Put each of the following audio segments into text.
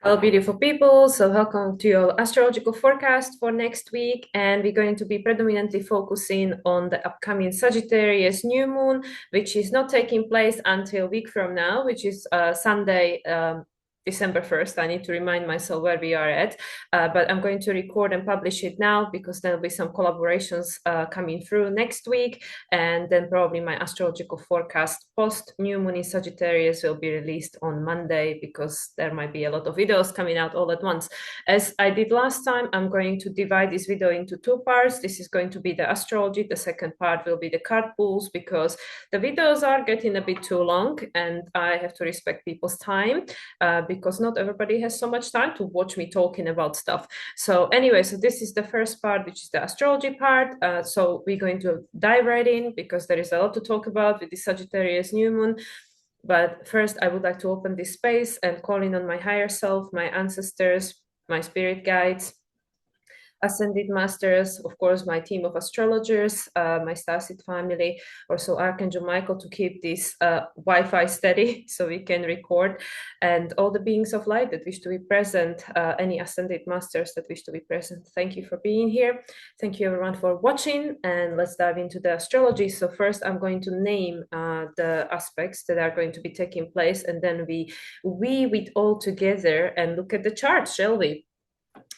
Hello, beautiful people. So, welcome to your astrological forecast for next week. And we're going to be predominantly focusing on the upcoming Sagittarius New Moon, which is not taking place until a week from now, which is Sunday, December 1st. I need to remind myself where we are at, but I'm going to record and publish it now because there'll be some collaborations coming through next week. And then probably my astrological forecast post New Moon in Sagittarius will be released on Monday because there might be a lot of videos coming out all at once. As I did last time, I'm going to divide this video into two parts. This is going to be the astrology. The second part will be the card pools because the videos are getting a bit too long and I have to respect people's time because not everybody has so much time to watch me talking about stuff. So anyway, so this is the first part, which is the astrology part. So we're going to dive right in because there is a lot to talk about with the Sagittarius New Moon. But first, I would like to open this space and call in on my higher self, my ancestors, my spirit guides, ascended masters, of course, my team of astrologers, my starseed family, also Archangel Michael to keep this Wi-Fi steady so we can record, and all the beings of light that wish to be present, any ascended masters that wish to be present. Thank you for being here. Thank you everyone for watching, and let's dive into the astrology. So first I'm going to name the aspects that are going to be taking place, and then we weave it all together and look at the chart, shall we?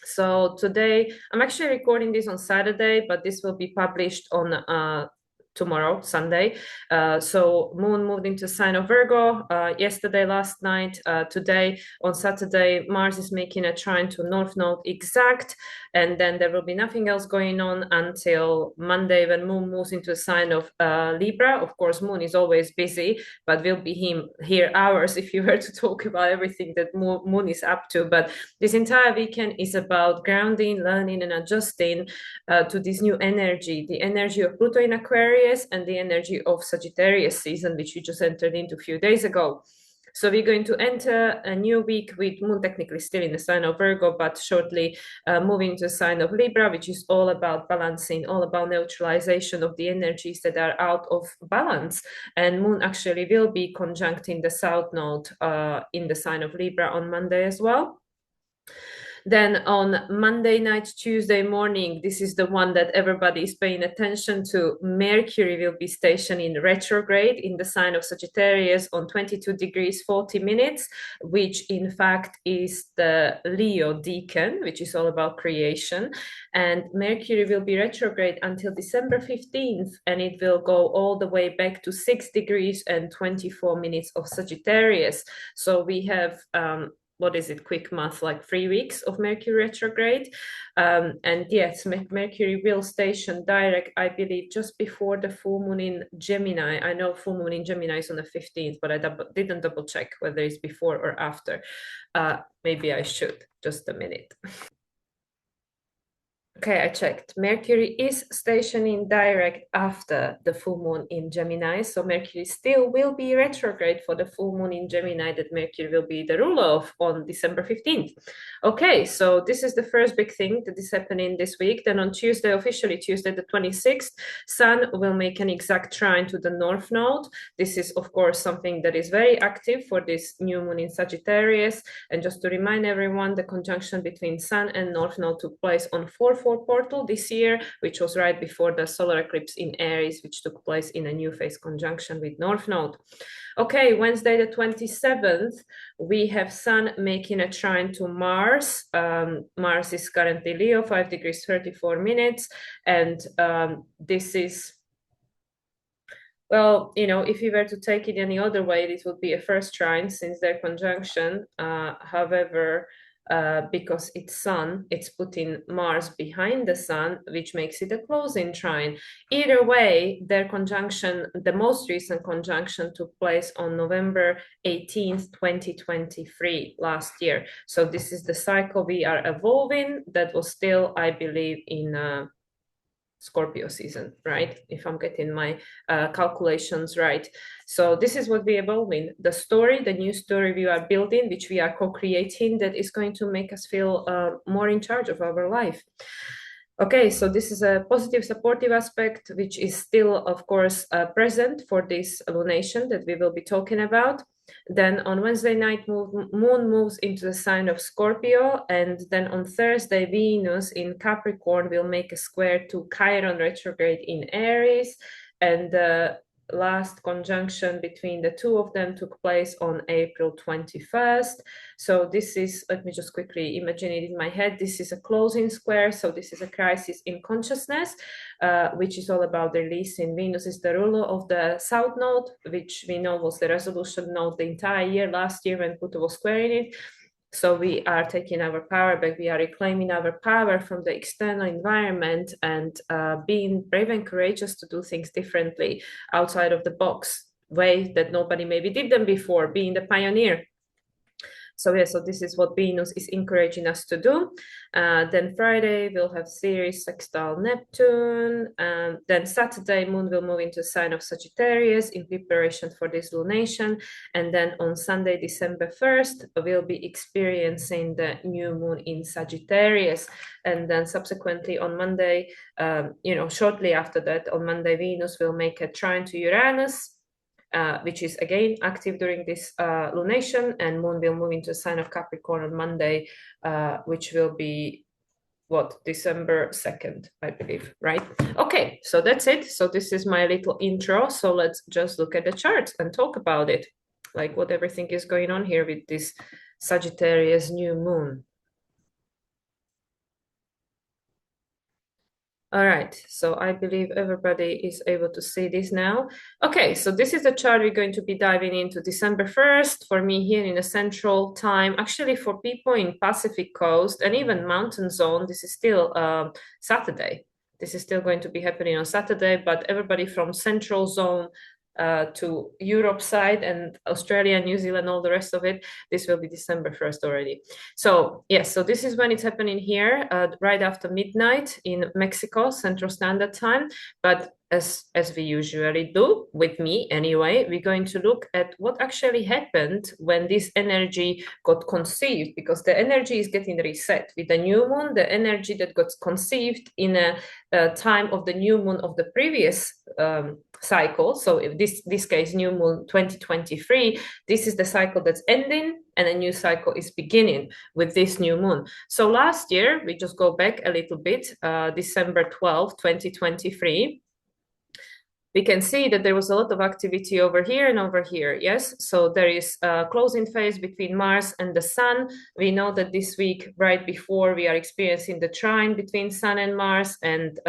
So today, I'm actually recording this on Saturday, but this will be published on tomorrow, Sunday. So Moon moved into sign of Virgo yesterday, last night. Today, on Saturday, Mars is making a trine to North Node exact, and then there will be nothing else going on until Monday when Moon moves into a sign of Libra. Of course, Moon is always busy, but we'll be here hours if you were to talk about everything that Moon is up to. But this entire weekend is about grounding, learning, and adjusting to this new energy, the energy of Pluto in Aquarius and the energy of Sagittarius season, which we just entered into a few days ago. So we're going to enter a new week with Moon technically still in the sign of Virgo, but shortly moving to the sign of Libra, which is all about balancing, all about neutralization of the energies that are out of balance. And Moon actually will be conjuncting the South Node in the sign of Libra on Monday as well. Then on Monday night, Tuesday morning, this is the one that everybody is paying attention to. Mercury will be stationed in retrograde in the sign of Sagittarius on 22 degrees 40 minutes, which in fact is the Leo decan, which is all about creation. And Mercury will be retrograde until December 15th, and it will go all the way back to 6 degrees and 24 minutes of Sagittarius. So we have what is it, quick math, like 3 weeks of Mercury retrograde. And yes, Mercury will station direct, I believe, just before the full moon in Gemini. I know full moon in Gemini is on the 15th, but I didn't double check whether it's before or after. Maybe I should. Just a minute. Okay, I checked. Mercury is stationing direct after the full moon in Gemini. So Mercury still will be retrograde for the full moon in Gemini that Mercury will be the ruler of on December 15th. Okay, so this is the first big thing that is happening this week. Then on Tuesday, officially Tuesday the 26th, Sun will make an exact trine to the North Node. This is, of course, something that is very active for this new moon in Sagittarius. And just to remind everyone, the conjunction between Sun and North Node took place on 4/4 portal this year, which was right before the solar eclipse in Aries, which took place in a new phase conjunction with North Node. Okay, Wednesday the 27th, we have Sun making a trine to Mars. Mars is currently Leo, 5 degrees 34 minutes, and this is, well, you know, if you were to take it any other way, it would be a first trine since their conjunction. However, because it's Sun, it's putting Mars behind the Sun, which makes it a closing trine. Either way, their conjunction, the most recent conjunction, took place on November 18th, 2023, last year. So this is the cycle we are evolving that was still, I believe, in Scorpio season, right? If I'm getting my calculations right. So this is what we evolve in. The story, the new story we are building, which we are co-creating, that is going to make us feel more in charge of our life. Okay, so this is a positive, supportive aspect, which is still, of course, present for this lunation that we will be talking about. Then on Wednesday night, Moon moves into the sign of Scorpio. And then on Thursday, Venus in Capricorn will make a square to Chiron retrograde in Aries. And the last conjunction between the two of them took place on April 21st. So this is, let me just quickly imagine it in my head. This is a closing square. So this is a crisis in consciousness, which is all about the releasing. Venus is the ruler of the South Node, which we know was the resolution node the entire year last year when Pluto was squaring it. So we are taking our power back. We are reclaiming our power from the external environment and being brave and courageous to do things differently, outside of the box, way that nobody maybe did them before, being the pioneer. So yeah, so this is what Venus is encouraging us to do. Then Friday we'll have Ceres sextile Neptune. Then Saturday Moon will move into the sign of Sagittarius in preparation for this lunation. And then on Sunday, December 1st, we'll be experiencing the new moon in Sagittarius. And then subsequently on Monday, shortly after that, on Monday, Venus will make a trine to Uranus. Which is again active during this lunation, and Moon will move into a sign of Capricorn on Monday, which will be December 2nd, I believe, right? Okay, so that's it. So this is my little intro. So let's just look at the chart and talk about it, like what everything is going on here with this Sagittarius new moon. All right, so I believe everybody is able to see this now. Okay, so this is the chart we're going to be diving into December 1st. For me here in the central time, actually for people in Pacific Coast and even Mountain Zone, this is still Saturday. This is still going to be happening on Saturday, but everybody from Central Zone to Europe side and Australia, New Zealand, all the rest of it, this will be December 1st already. So yes, so this is when it's happening here, right after midnight in Mexico, Central Standard Time. But as we usually do, with me anyway, we're going to look at what actually happened when this energy got conceived, because the energy is getting reset. With the new moon, the energy that got conceived in a time of the new moon of the previous cycle, so if this case new moon 2023, this is the cycle that's ending and a new cycle is beginning with this new moon. So last year, we just go back a little bit, December 12th, 2023, we can see that there was a lot of activity over here and over here, yes? So there is a closing phase between Mars and the Sun. We know that this week, right before, we are experiencing the trine between Sun and Mars, and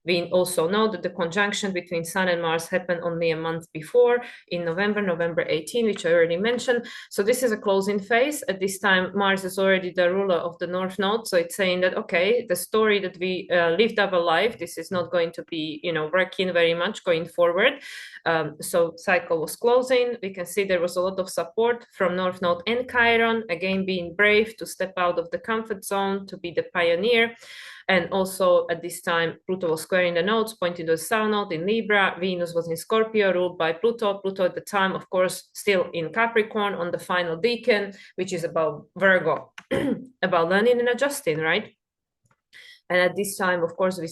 we also know that the conjunction between Sun and Mars happened only a month before, in November 18, which I already mentioned. So this is a closing phase. At this time, Mars is already the ruler of the North Node. So it's saying that, okay, the story that we lived our life, this is not going to be, working very much going forward. So cycle was closing. We can see there was a lot of support from North Node and Chiron, again, being brave to step out of the comfort zone, to be the pioneer. And also at this time, Pluto was squaring the nodes, pointing to the South Node in Libra. Venus was in Scorpio, ruled by Pluto. Pluto at the time, of course, still in Capricorn on the final decan, which is about Virgo, about learning and adjusting, right? And at this time, of course, we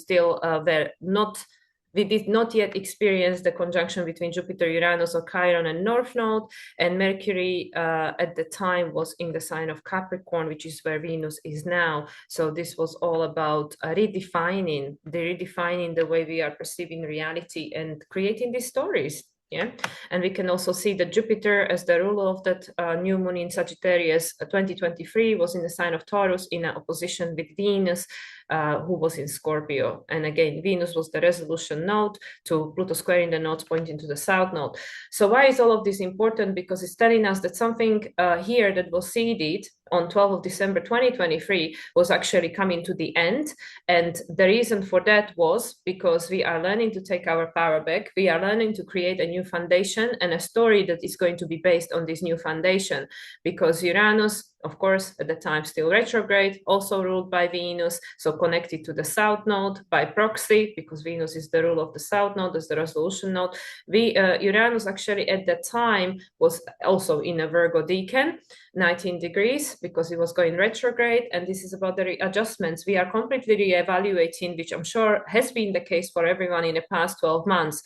did not yet experience the conjunction between Jupiter, Uranus, or Chiron and North Node. And Mercury at the time was in the sign of Capricorn, which is where Venus is now. So this was all about redefining the way we are perceiving reality and creating these stories. Yeah, and we can also see that Jupiter, as the ruler of that new moon in Sagittarius 2023, was in the sign of Taurus in an opposition with Venus, who was in Scorpio. And again, Venus was the resolution node to Pluto squaring the nodes pointing to the South Node. So why is all of this important? Because it's telling us that something here that was seeded on 12th of December 2023 was actually coming to the end. And the reason for that was because we are learning to take our power back. We are learning to create a new foundation and a story that is going to be based on this new foundation. Because Uranus, of course, at the time still retrograde, also ruled by Venus, so connected to the South Node by proxy, because Venus is the rule of the South Node as the resolution node. Uranus actually at that time was also in a Virgo decan, 19 degrees, because it was going retrograde. And this is about the readjustments. We are completely reevaluating, which I'm sure has been the case for everyone in the past 12 months.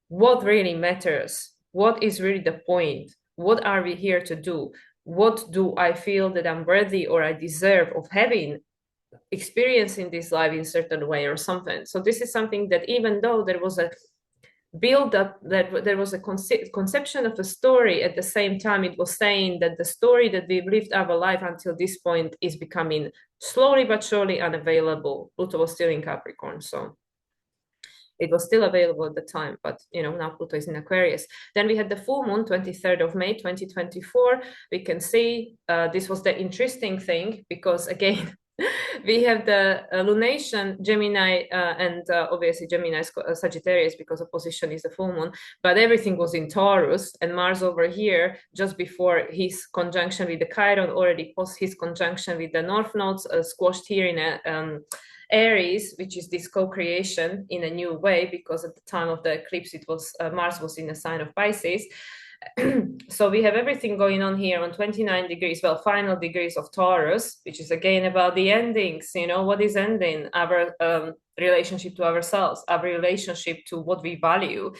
What really matters? What is really the point? what are we here to do? What do I feel that I'm worthy or I deserve of having experience in this life in certain way or something? So this is something that even though there was a build up, that there was a conception of a story, at the same time it was saying that the story that we've lived our life until this point is becoming slowly but surely unavailable. Pluto was still in Capricorn, so it was still available at the time, but now Pluto is in Aquarius. Then we had the full moon, 23rd of May 2024. We can see this was the interesting thing, because again we have the lunation Gemini and obviously Gemini is Sagittarius because opposition is the full moon, but everything was in Taurus, and Mars over here just before his conjunction with the Chiron, already post his conjunction with the North nodes, squashed here in Aries, which is this co-creation in a new way, because at the time of the eclipse it was Mars was in a sign of Pisces. So we have everything going on here on 29 degrees, well, final degrees of Taurus, which is again about the endings. What is ending? Our relationship to ourselves, our relationship to what we value.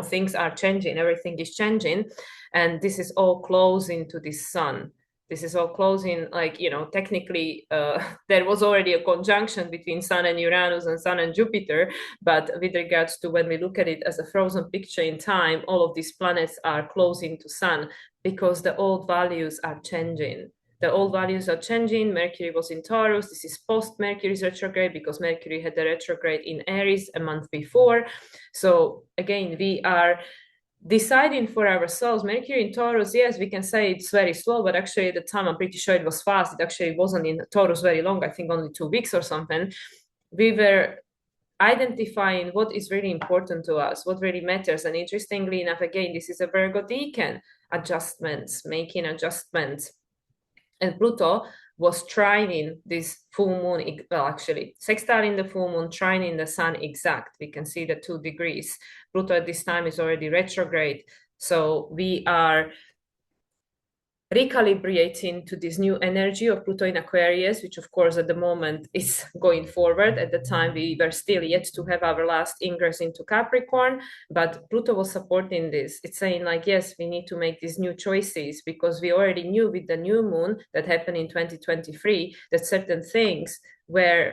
Things are changing, everything is changing, and this is all closing to this sun. This is all closing, technically there was already a conjunction between Sun and Uranus and Sun and Jupiter, but with regards to when we look at it as a frozen picture in time, all of these planets are closing to Sun because the old values are changing. The old values are changing. Mercury was in Taurus. This is post-Mercury's retrograde, because Mercury had the retrograde in Aries a month before. So again, we are deciding for ourselves. Mercury in Taurus, yes, we can say it's very slow, but actually at the time I'm pretty sure it was fast. It actually wasn't in Taurus very long, I think only 2 weeks or something. We were identifying what is really important to us, what really matters. And interestingly enough, again, this is a Virgo decan, adjustments, making adjustments. And Pluto was trining this full moon, well, actually, sextiling the full moon, trining the sun exact. We can see the 2 degrees. Pluto at this time is already retrograde. So we are recalibrating to this new energy of Pluto in Aquarius, which of course at the moment is going forward. At the time we were still yet to have our last ingress into Capricorn, but Pluto was supporting this. It's saying yes, we need to make these new choices, because we already knew with the new moon that happened in 2023 that certain things were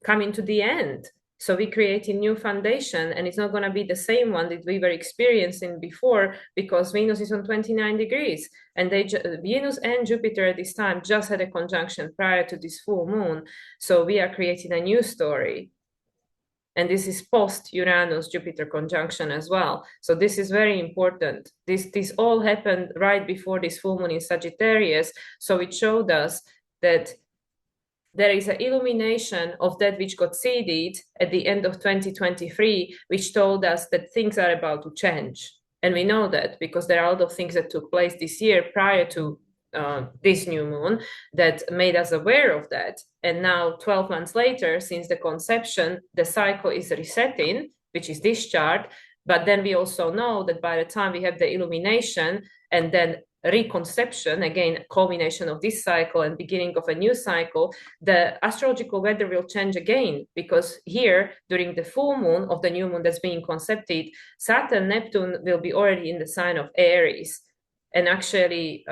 coming to the end. So we create a new foundation, and it's not going to be the same one that we were experiencing before, because Venus is on 29 degrees, and Venus and Jupiter at this time just had a conjunction prior to this full moon. So we are creating a new story. And this is post-Uranus-Jupiter conjunction as well. So this is very important. This all happened right before this full moon in Sagittarius. So it showed us that there is an illumination of that which got seeded at the end of 2023, which told us that things are about to change. And we know that because there are a lot of things that took place this year prior to this new moon that made us aware of that. And now 12 months later, since the conception, the cycle is resetting, which is this chart. But then we also know that by the time we have the illumination and then reconception, again, culmination of this cycle and beginning of a new cycle, the astrological weather will change again, because here during the full moon of the new moon that's being concepted, Saturn, Neptune will be already in the sign of Aries. And actually,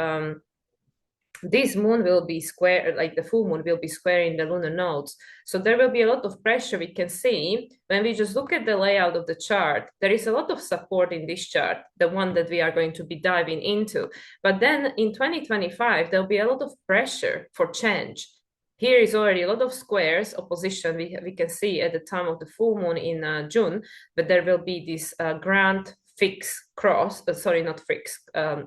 this moon will be square, the full moon will be squaring the lunar nodes. So there will be a lot of pressure. We can see when we just look at the layout of the chart, there is a lot of support in this chart, the one that we are going to be diving into. But then in 2025, there'll be a lot of pressure for change. Here is already a lot of squares, opposition. We can see at the time of the full moon in June, but there will be this grand fixed cross,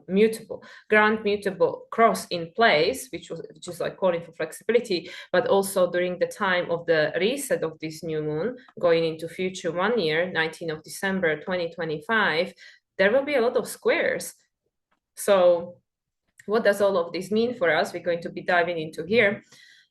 mutable, grand mutable cross in place, which is calling for flexibility, but also during the time of the reset of this new moon, going into future 1 year, 19th of December, 2025, there will be a lot of squares. So what does all of this mean for us? We're going to be diving into here.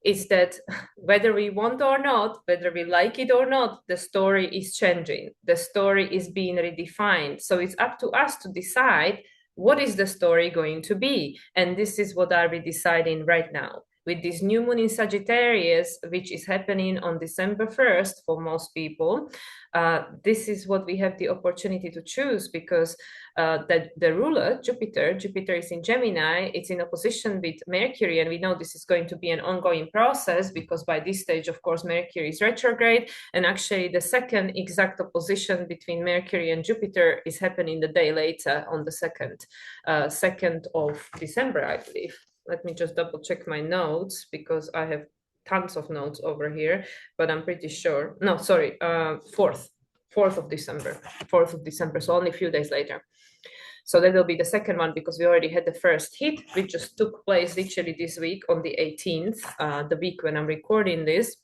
Is that whether we want or not, whether we like it or not, the story is changing. The story is being redefined. So it's up to us to decide what is the story going to be. And this is what are we deciding right now. with this new moon in Sagittarius, which is happening on December 1st for most people, this is what we have the opportunity to choose, because the ruler, Jupiter is in Gemini, it's in opposition with Mercury, and we know this is going to be an ongoing process, because by this stage, of course, Mercury is retrograde, and actually the second exact opposition between Mercury and Jupiter is happening the day later on the 2nd of December, I believe. Let me just double check my notes, because I have tons of notes over here, but I'm pretty sure. No, sorry, 4th of December, so only a few days later. So that will be the second one, because we already had the first hit, which just took place literally this week on the 18th, the week when I'm recording this.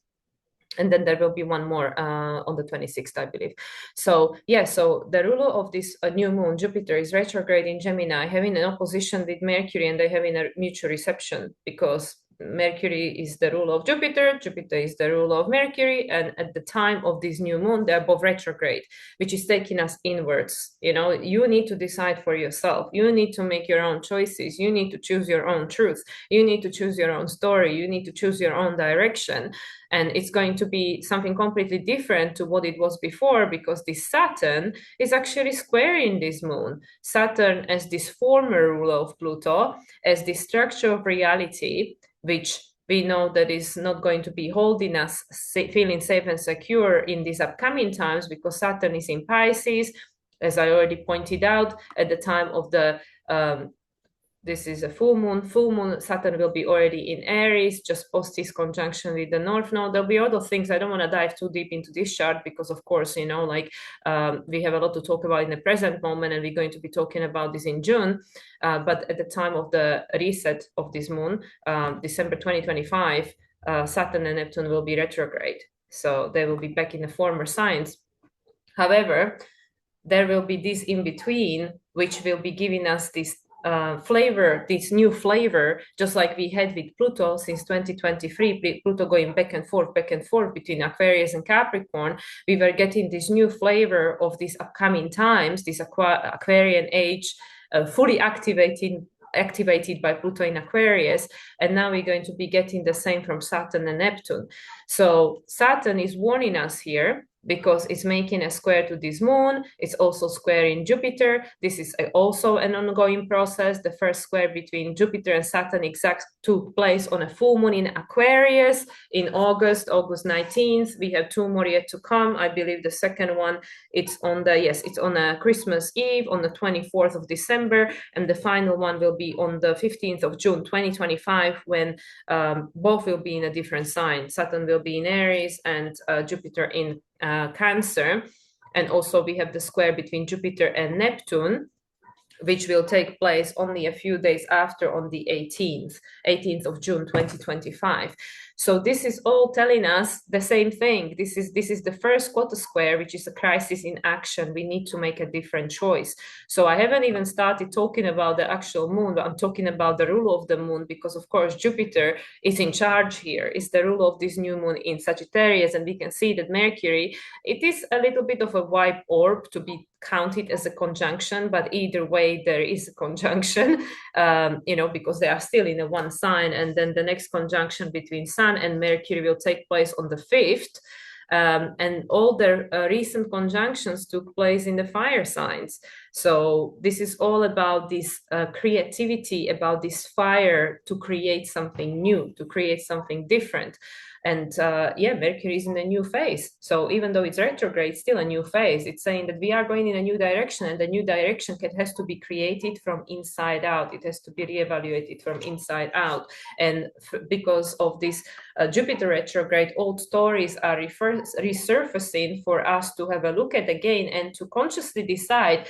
And then there will be one more on the 26th, I believe. So yeah, so the ruler of this new moon, Jupiter, is retrograde in Gemini, having an opposition with Mercury, and they're having a mutual reception, because Mercury is the ruler of Jupiter, Jupiter is the ruler of Mercury, and at the time of this new moon, they're both retrograde, which is taking us inwards. You know, you need to decide for yourself. You need to make your own choices. You need to choose your own truth. You need to choose your own story. You need to choose your own direction. And it's going to be something completely different to what it was before, because this Saturn is actually squaring this moon. Saturn, as this former ruler of Pluto, as the structure of reality, which we know that is not going to be holding us feeling safe and secure in these upcoming times, because Saturn is in Pisces, as I already pointed out, at the time of the this is a full moon. Saturn will be already in Aries, just post his conjunction with the North Node. There'll be other things. I don't want to dive too deep into this chart, because of course, you know, like we have a lot to talk about in the present moment, and we're going to be talking about this in June. But at the time of the reset of this moon, December 2025, Saturn and Neptune will be retrograde. So they will be back in the former signs. However, there will be this in between, which will be giving us this flavor, this new flavor, just like we had with Pluto since 2023, Pluto going back and forth between Aquarius and Capricorn. We were getting this new flavor of these upcoming times, this Aquarian age, fully activated by Pluto in Aquarius, and now we're going to be getting the same from Saturn and Neptune. So Saturn is warning us here, because it's making a square to this moon. It's also squaring Jupiter. This is also an ongoing process. The first square between Jupiter and Saturn exact took place on a full moon in Aquarius in August 19th. We have two more yet to come. I believe the second one, it's on a Christmas Eve on the 24th of December, and the final one will be on the 15th of June 2025, when both will be in a different sign. Saturn will be in Aries and Jupiter in Cancer. And also we have the square between Jupiter and Neptune, which will take place only a few days after, on the 18th of June 2025. So this is all telling us the same thing. This is the first quarter square, which is a crisis in action. We need to make a different choice. So I haven't even started talking about the actual moon, but I'm talking about the ruler of the moon, because of course Jupiter is in charge here. It's the ruler of this new moon in Sagittarius, and we can see that Mercury, it is a little bit of a white orb to be counted as a conjunction, but either way there is a conjunction, because they are still in a one sign, and then the next conjunction between Sun and Mercury will take place on the 5th. And all the recent conjunctions took place in the fire signs. So this is all about this creativity, about this fire to create something new, to create something different. And Mercury is in a new phase. So even though it's retrograde, still a new phase. It's saying that we are going in a new direction, and the new direction has to be created from inside out. It has to be reevaluated from inside out. And because of this Jupiter retrograde, old stories are resurfacing for us to have a look at again, and to consciously decide,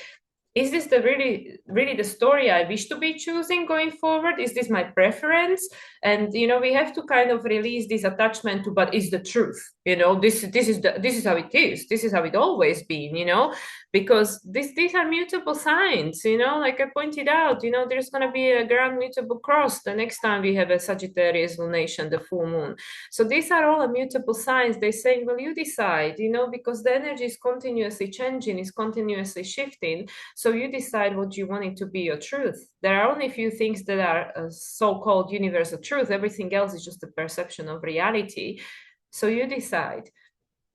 is this really the story I wish to be choosing going forward? Is this my preference? And we have to kind of release this attachment to, but is the truth? This is how it is. This is how it always been. Because these are mutable signs. Like I pointed out. There's going to be a grand mutable cross the next time we have a Sagittarius lunation, the full moon. So these are all immutable signs. They're saying, well, you decide. Because the energy is continuously changing, is continuously shifting. So you decide what you want it to be your truth. There are only a few things that are so-called universal truth. Everything else is just a perception of reality. So you decide.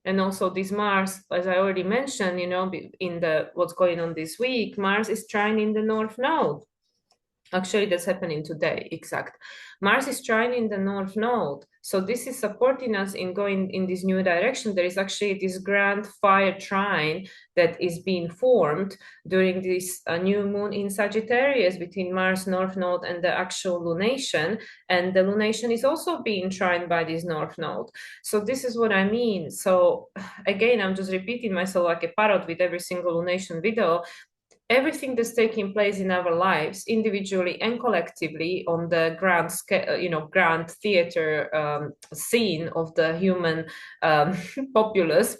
And also this Mars, as I already mentioned, in the what's going on this week, Mars is trine in the North Node. Actually, that's happening today, exact. Mars is trine in the North Node. So this is supporting us in going in this new direction. There is actually this grand fire trine that is being formed during this new moon in Sagittarius between Mars North Node and the actual lunation. And the lunation is also being trined by this North Node. So this is what I mean. So again, I'm just repeating myself like a parrot with every single lunation video. Everything that's taking place in our lives, individually and collectively, on the grand scale, grand theater scene of the human populace,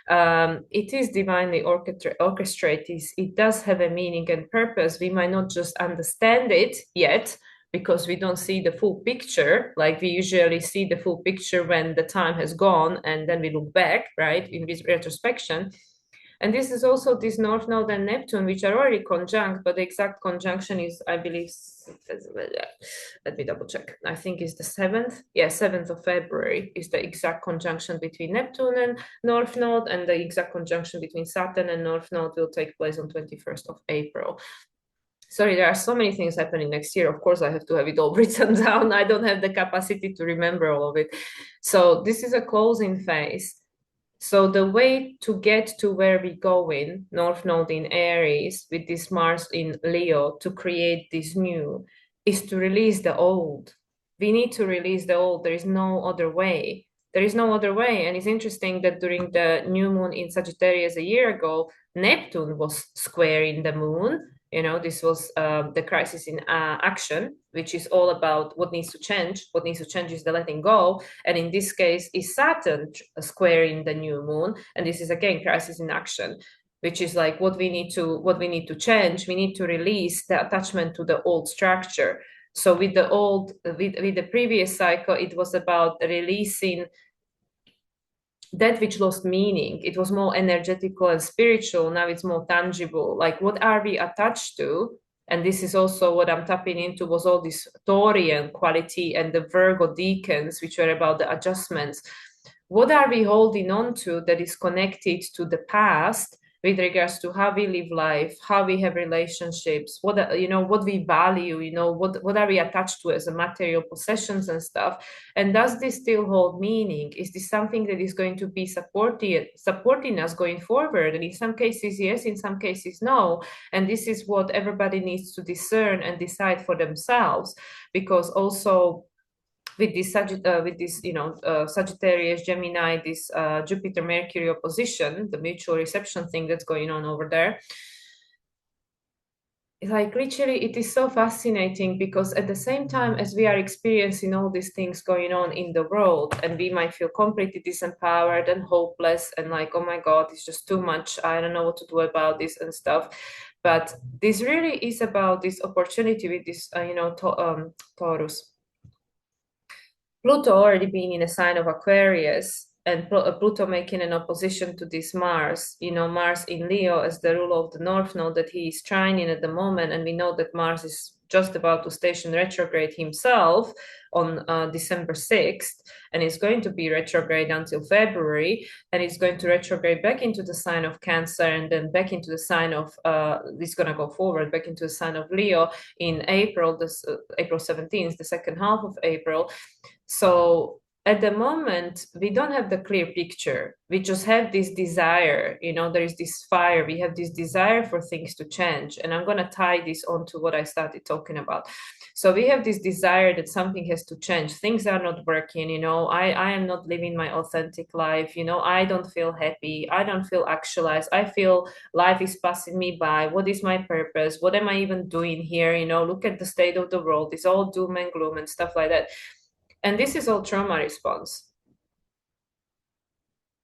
it is divinely orchestrated. It does have a meaning and purpose. We might not just understand it yet because we don't see the full picture. Like we usually see the full picture when the time has gone and then we look back, right, in this retrospection. And this is also this North Node and Neptune, which are already conjunct, but the exact conjunction is, I believe, let me double check. I think it's the 7th. Yeah, 7th of February is the exact conjunction between Neptune and North Node, and the exact conjunction between Saturn and North Node will take place on 21st of April. Sorry, there are so many things happening next year. Of course, I have to have it all written down. I don't have the capacity to remember all of it. So this is a closing phase. So the way to get to where we go in North Node in Aries with this Mars in Leo to create this new is to release the old. We need to release the old. There is no other way. There is no other way. And it's interesting that during the new moon in Sagittarius a year ago, Neptune was squaring the moon. This was the crisis in action, which is all about what needs to change. What needs to change is the letting go. And in this case, is Saturn squaring the new moon. And this is again crisis in action, which is like what we need to change. We need to release the attachment to the old structure. So with the previous cycle, it was about releasing that which lost meaning. It was more energetical and spiritual. Now it's more tangible. Like, what are we attached to? And this is also what I'm tapping into, was all this Taurian quality and the Virgo decans, which were about the adjustments. What are we holding on to that is connected to the past with regards to how we live life, how we have relationships, what we value, what are we attached to as a material possessions and stuff? And does this still hold meaning? Is this something that is going to be supporting us going forward? And in some cases, yes, in some cases, no. And this is what everybody needs to discern and decide for themselves, because also with this Sagittarius, Gemini, this Jupiter Mercury opposition, the mutual reception thing that's going on over there. Like, literally, it is so fascinating, because at the same time as we are experiencing all these things going on in the world, and we might feel completely disempowered and hopeless and like, oh my God, it's just too much, I don't know what to do about this and stuff. But this really is about this opportunity with this Taurus. Pluto already being in a sign of Aquarius, and Pluto making an opposition to this Mars, Mars in Leo as the ruler of the North Node that he is trining at the moment. And we know that Mars is just about to station retrograde himself on December 6th, and is going to be retrograde until February, and it's going to retrograde back into the sign of Cancer, and then back into the sign of, it's going to go forward back into the sign of Leo in April, April 17th, the second half of April. So at the moment, we don't have the clear picture. We just have this desire, there is this fire. We have this desire for things to change. And I'm going to tie this onto what I started talking about. So we have this desire that something has to change. Things are not working, I am not living my authentic life. I don't feel happy. I don't feel actualized. I feel life is passing me by. What is my purpose? What am I even doing here? Look at the state of the world. It's all doom and gloom and stuff like that. And this is all trauma response.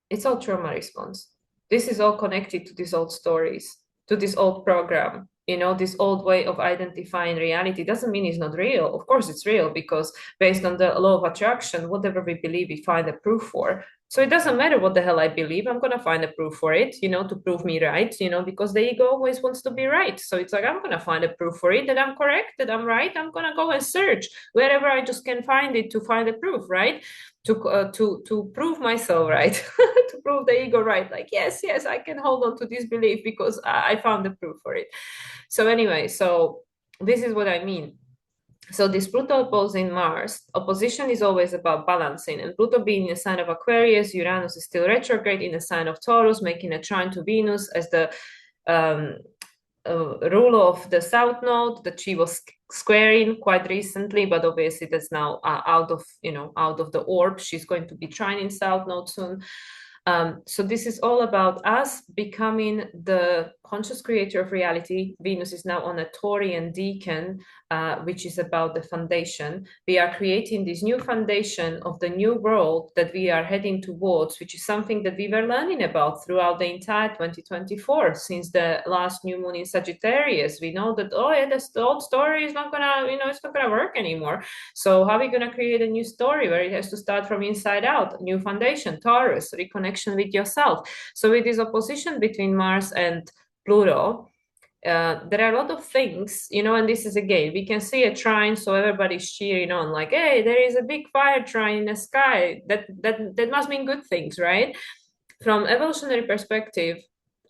It's all trauma response. This is all connected to these old stories, to this old program, this old way of identifying reality. Doesn't mean it's not real. Of course it's real, because based on the law of attraction, whatever we believe, we find a proof for. So it doesn't matter what the hell I believe. I'm going to find a proof for it, to prove me right, because the ego always wants to be right. So it's like, I'm going to find a proof for it that I'm correct, that I'm right. I'm going to go and search wherever I just can find it to find a proof, right? To prove myself right, to prove the ego right. Like, yes, I can hold on to this belief because I found the proof for it. So anyway, so this is what I mean. So this Pluto opposing Mars, opposition is always about balancing. And Pluto being in a sign of Aquarius, Uranus is still retrograde in a sign of Taurus, making a trine to Venus as the um, ruler of the South Node that she was squaring quite recently, but obviously that's now out of the orb. She's going to be trining South Node soon. So this is all about us becoming the conscious creator of reality. Venus is now on a Taurian decan, which is about the foundation. We are creating this new foundation of the new world that we are heading towards, which is something that we were learning about throughout the entire 2024, since the last new moon in Sagittarius. We know that, oh yeah, the old story is not gonna, it's not gonna work anymore. So how are we gonna create a new story where it has to start from inside out, new foundation, Taurus, reconnection with yourself. So with this opposition between Mars and Pluto, there are a lot of things, and this is again, we can see a trine, so everybody's cheering on, like, hey, there is a big fire trine in the sky. That must mean good things, right? From evolutionary perspective,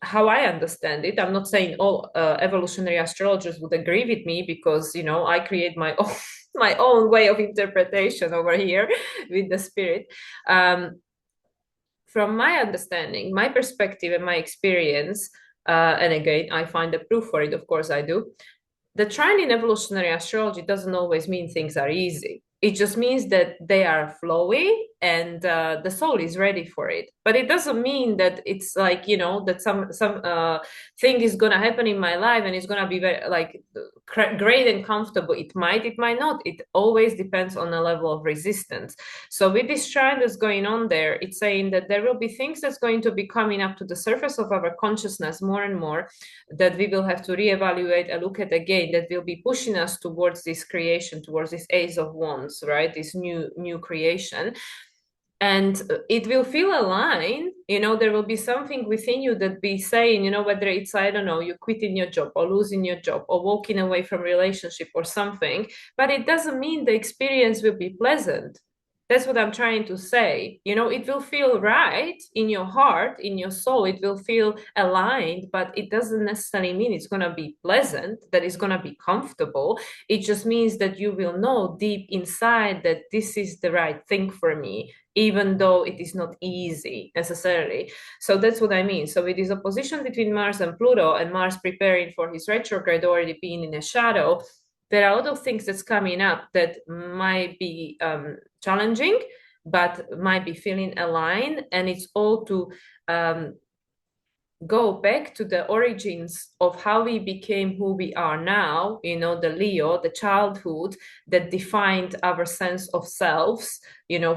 how I understand it, I'm not saying all evolutionary astrologers would agree with me because I create my own my own way of interpretation over here with the spirit. From my understanding, my perspective, and my experience, and again, I find the proof for it, of course I do. The trine in evolutionary astrology doesn't always mean things are easy. It just means that they are flowy and the soul is ready for it. But it doesn't mean that it's like, that some thing is going to happen in my life and it's going to be very like great and comfortable. It might not. It always depends on the level of resistance. So with this trine that's going on there, it's saying that there will be things that's going to be coming up to the surface of our consciousness more and more that we will have to reevaluate and look at again, that will be pushing us towards this creation, towards this Ace of Wands, right? This new creation. And it will feel aligned. There will be something within you that be saying, whether it's, I don't know, you're quitting your job or losing your job or walking away from relationship or something, but it doesn't mean the experience will be pleasant. That's what I'm trying to say. It will feel right in your heart, in your soul. It will feel aligned, but it doesn't necessarily mean it's going to be pleasant, that it's going to be comfortable. It just means that you will know deep inside that this is the right thing for me, even though it is not easy necessarily. So that's what I mean. So with this opposition between Mars and Pluto, and Mars preparing for his retrograde, already being in a shadow, there are a lot of things that's coming up that might be challenging, but might be feeling aligned. And it's all to go back to the origins of how we became who we are now, the Leo, the childhood that defined our sense of selves,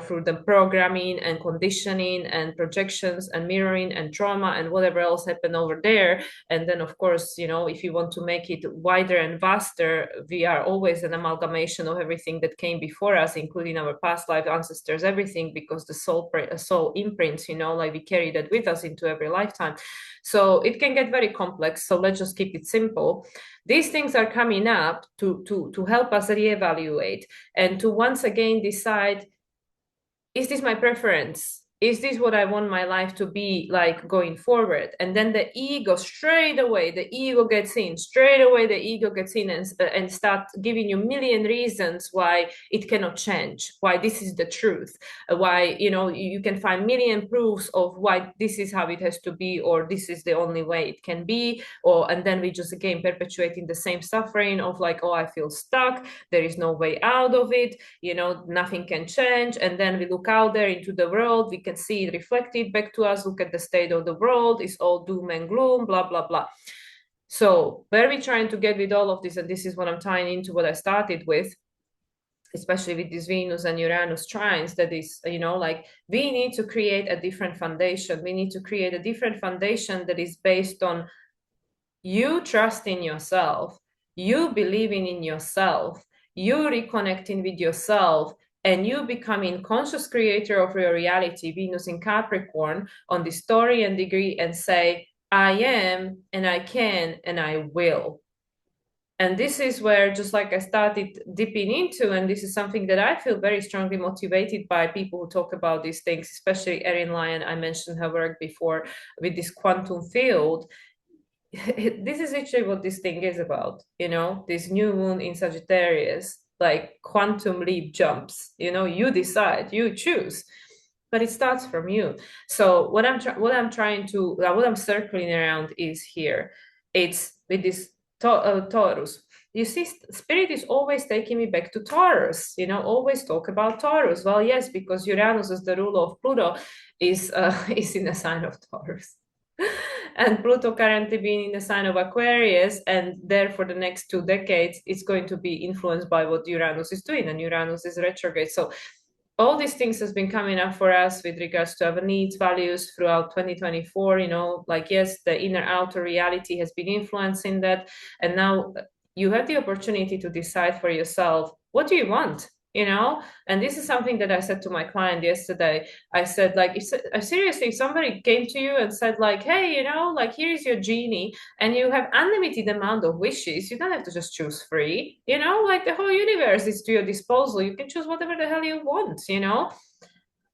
through the programming and conditioning and projections and mirroring and trauma and whatever else happened over there. And then, of course, if you want to make it wider and vaster, we are always an amalgamation of everything that came before us, including our past life ancestors, everything, because the soul imprints, like we carry that with us into every lifetime. So it can get very complex. So let's just keep it simple. These things are coming up to help us reevaluate and to once again decide, is this my preference? Is this what I want my life to be like going forward? And then the ego gets in and start giving you a million reasons why it cannot change, why this is the truth, why, you can find million proofs of why this is how it has to be, or this is the only way it can be. And then we just again perpetuating the same suffering of like, oh, I feel stuck. There is no way out of it. Nothing can change. And then we look out there into the world, we can see it reflected back to us. Look at the state of the world, it's all doom and gloom, blah blah blah. So where are we trying to get with all of this? And this is what I'm tying into what I started with, especially with these Venus and Uranus trines, that is, like, we need to create a different foundation. We need to create a different foundation that is based on you trusting yourself, you believing in yourself, you reconnecting with yourself, and you becoming conscious creator of your reality, Venus in Capricorn, on the story and degree, and say, I am, and I can, and I will. And this is where, just like I started dipping into, and this is something that I feel very strongly motivated by people who talk about these things, especially Erin Lyon. I mentioned her work before with this quantum field. This is actually what this thing is about, this new moon in Sagittarius, like quantum leap jumps, you decide, you choose, but it starts from you. So what I'm circling around is here. It's with this Taurus. You see, spirit is always taking me back to Taurus, always talk about Taurus. Well, yes, because Uranus is the ruler of Pluto, is is in the sign of Taurus. And Pluto currently being in the sign of Aquarius, and there for the next 2 decades, it's going to be influenced by what Uranus is doing, and Uranus is retrograde. So all these things has been coming up for us with regards to our needs, values throughout 2024, like, yes, the inner outer reality has been influencing that. And now you have the opportunity to decide for yourself, what do you want? And this is something that I said to my client yesterday. I said, like, seriously, if somebody came to you and said, like, hey, like, here is your genie and you have unlimited amount of wishes, you don't have to just choose three, like, the whole universe is to your disposal. You can choose whatever the hell you want.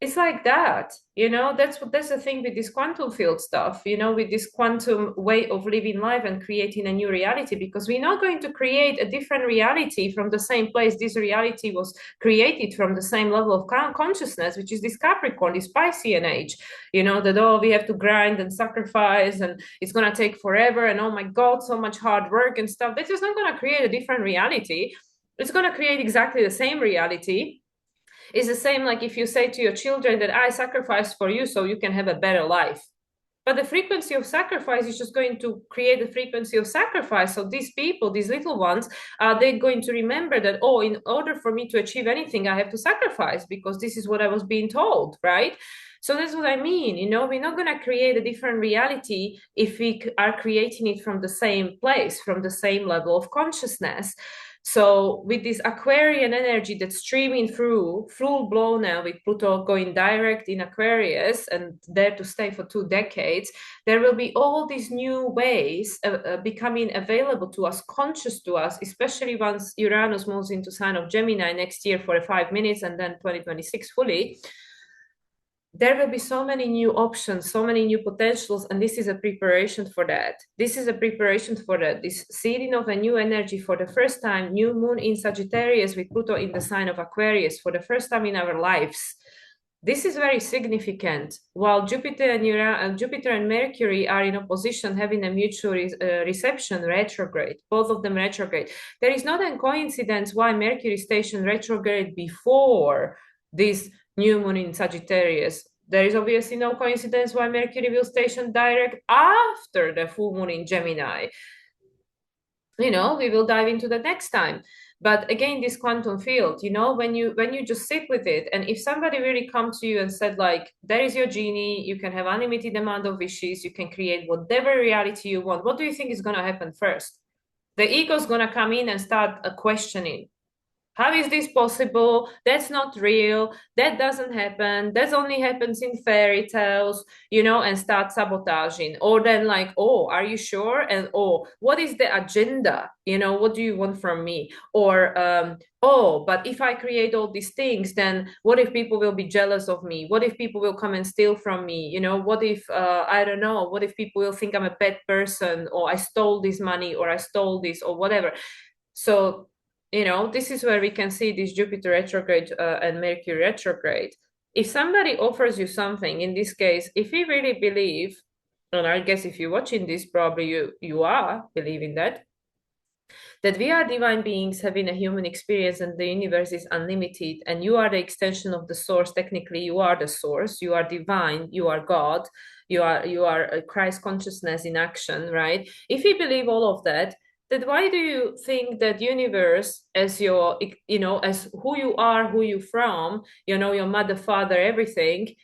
It's like that. That's the thing with this quantum field stuff, with this quantum way of living life and creating a new reality, because we're not going to create a different reality from the same place. This reality was created from the same level of consciousness, which is this Capricorn, this Piscean age, that we have to grind and sacrifice and it's going to take forever, and oh my God, so much hard work and stuff. That is not going to create a different reality. It's going to create exactly the same reality. It's the same like if you say to your children that I sacrificed for you so you can have a better life. But the frequency of sacrifice is just going to create the frequency of sacrifice. So these people, these little ones, they're going to remember that, oh, in order for me to achieve anything, I have to sacrifice because this is what I was being told, right? So that's what I mean. We're not going to create a different reality if we are creating it from the same place, from the same level of consciousness. So with this Aquarian energy that's streaming through, full blown now with Pluto going direct in Aquarius and there to stay for 2 decades, there will be all these new ways becoming available to us, conscious to us, especially once Uranus moves into sign of Gemini next year for 5 minutes and then 2026 fully. There will be so many new options, so many new potentials, and this is a preparation for that. This seeding of a new energy for the first time, new moon in Sagittarius with Pluto in the sign of Aquarius for the first time in our lives. This is very significant. While Jupiter and Mercury are in opposition, having a mutual reception retrograde, both of them retrograde. There is not a coincidence why Mercury stationed retrograde before this new moon in Sagittarius. There is obviously no coincidence why Mercury will station direct after the full moon in Gemini. We will dive into that next time. But again, this quantum field, when you just sit with it, and if somebody really comes to you and said, like, there is your genie, you can have unlimited amount of wishes, you can create whatever reality you want, what do you think is going to happen first? The ego is going to come in and start questioning. How is this possible? That's not real. That doesn't happen. That only happens in fairy tales, and start sabotaging. Or then like, oh, are you sure? And oh, what is the agenda? What do you want from me? Or, oh, but if I create all these things, then what if people will be jealous of me? What if people will come and steal from me? What if, I don't know, what if people will think I'm a bad person, or I stole this money, or I stole this, or whatever. So, this is where we can see this Jupiter retrograde and Mercury retrograde. If somebody offers you something, in this case, if you really believe, and I guess if you're watching this, probably you are believing that we are divine beings having a human experience and the universe is unlimited and you are the extension of the source. Technically, you are the source, you are divine, you are God, you are a Christ consciousness in action, right? If you believe all of that, then why do you think that universe, as your, as who you are, who you from, your mother, father, everything,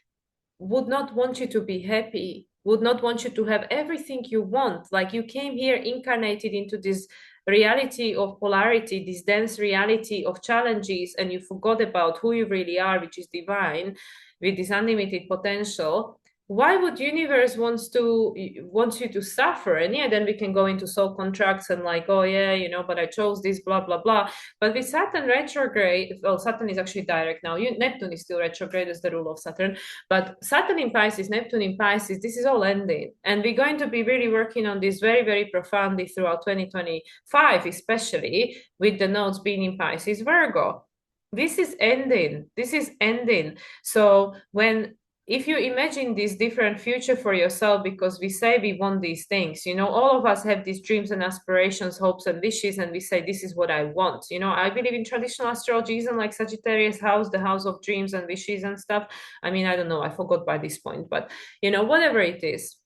would not want you to be happy, would not want you to have everything you want? Like, you came here incarnated into this reality of polarity, this dense reality of challenges, and you forgot about who you really are, which is divine, with this unlimited potential, why would universe wants you to suffer? And yeah, then we can go into soul contracts and like, oh yeah, you know, but I chose this, blah blah blah. But with Saturn retrograde, well, Saturn is actually direct now. Neptune is still retrograde as the rule of Saturn, but Saturn in Pisces, Neptune in Pisces, this is all ending, and we're going to be really working on this very very profoundly throughout 2025, especially with the nodes being in Pisces, Virgo. This is ending. This is ending. So when if you imagine this different future for yourself, because we say we want these things, you know, all of us have these dreams and aspirations, hopes and wishes, and we say, this is what I want. You know, I believe in traditional astrology isn't like Sagittarius house, the house of dreams and wishes and stuff. I mean, I don't know, I forgot by this point, but you know, whatever it is.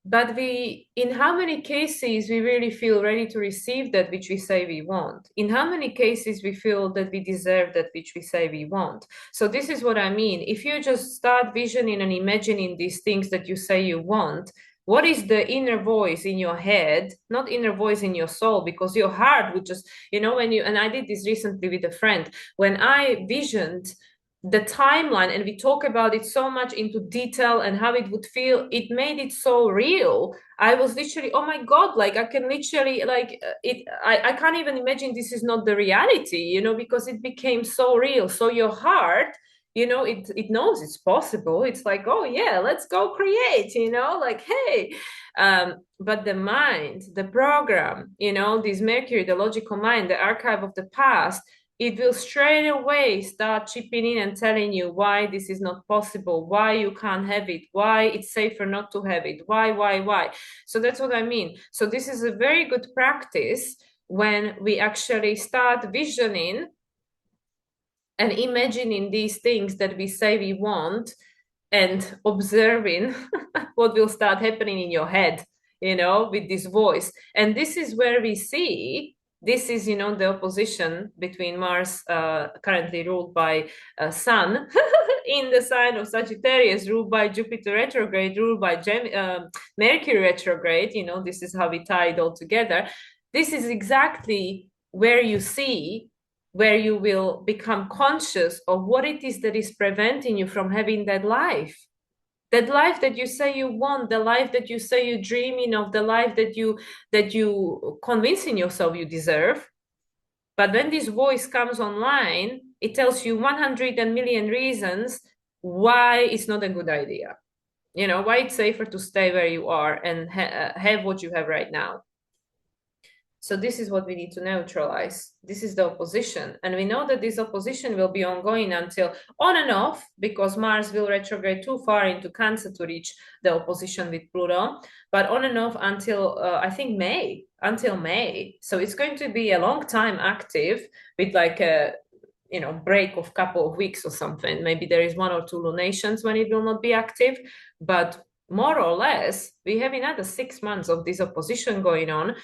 But in how many cases we really feel ready to receive that which we say we want? In how many cases we feel that we deserve that which we say we want? So this is what I mean. If you just start visioning and imagining these things that you say you want, what is the inner voice in your head, not inner voice in your soul? Because your heart would just, you know, and I did this recently with a friend, when I visioned the timeline and we talk about it so much into detail and how it would feel, it made it so real. I was literally, oh my god, like I can literally like it, I can't even imagine this is not the reality, you know, because it became so real. So your heart, you know, it knows it's possible. It's like, oh yeah, let's go create, you know, like hey. But the mind, the program, you know, this Mercury, the logical mind, the archive of the past, it will straight away start chipping in and telling you why this is not possible, why you can't have it, why it's safer not to have it, why. So that's what I mean. So this is a very good practice when we actually start visioning and imagining these things that we say we want and observing what will start happening in your head, you know, with this voice. And this is where we see, this is, you know, the opposition between Mars, currently ruled by Sun, in the sign of Sagittarius, ruled by Jupiter retrograde, ruled by Mercury retrograde. You know, this is how we tie it all together. This is exactly where you see, where you will become conscious of what it is that is preventing you from having that life that you say you want, the life that you say you're dreaming of, the life that you convincing yourself you deserve. But when this voice comes online, it tells you 100 million reasons why it's not a good idea, you know, why it's safer to stay where you are and have what you have right now. So this is what we need to neutralize. This is the opposition. And we know that this opposition will be ongoing until on and off, because Mars will retrograde too far into Cancer to reach the opposition with Pluto, but on and off until I think May, until May. So it's going to be a long time active with like a, you know, break of couple of weeks or something. Maybe there is 1 or 2 lunations when it will not be active, but more or less we have another 6 months of this opposition going on.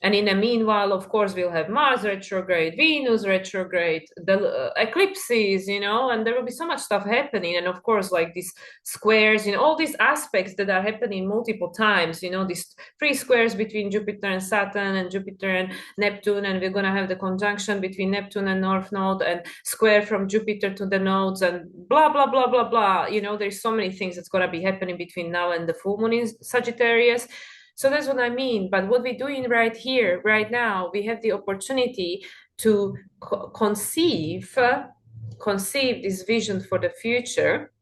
And in the meanwhile, of course, we'll have Mars retrograde, Venus retrograde, the eclipses, you know, and there will be so much stuff happening. And of course, like these squares, you know, all these aspects that are happening multiple times, you know, these 3 squares between Jupiter and Saturn and Jupiter and Neptune. And we're going to have the conjunction between Neptune and North Node and square from Jupiter to the nodes and blah, blah, blah, blah, blah. You know, there's so many things that's going to be happening between now and the full moon in Sagittarius. So that's what I mean. But what we're doing right here, right now, we have the opportunity to conceive this vision for the future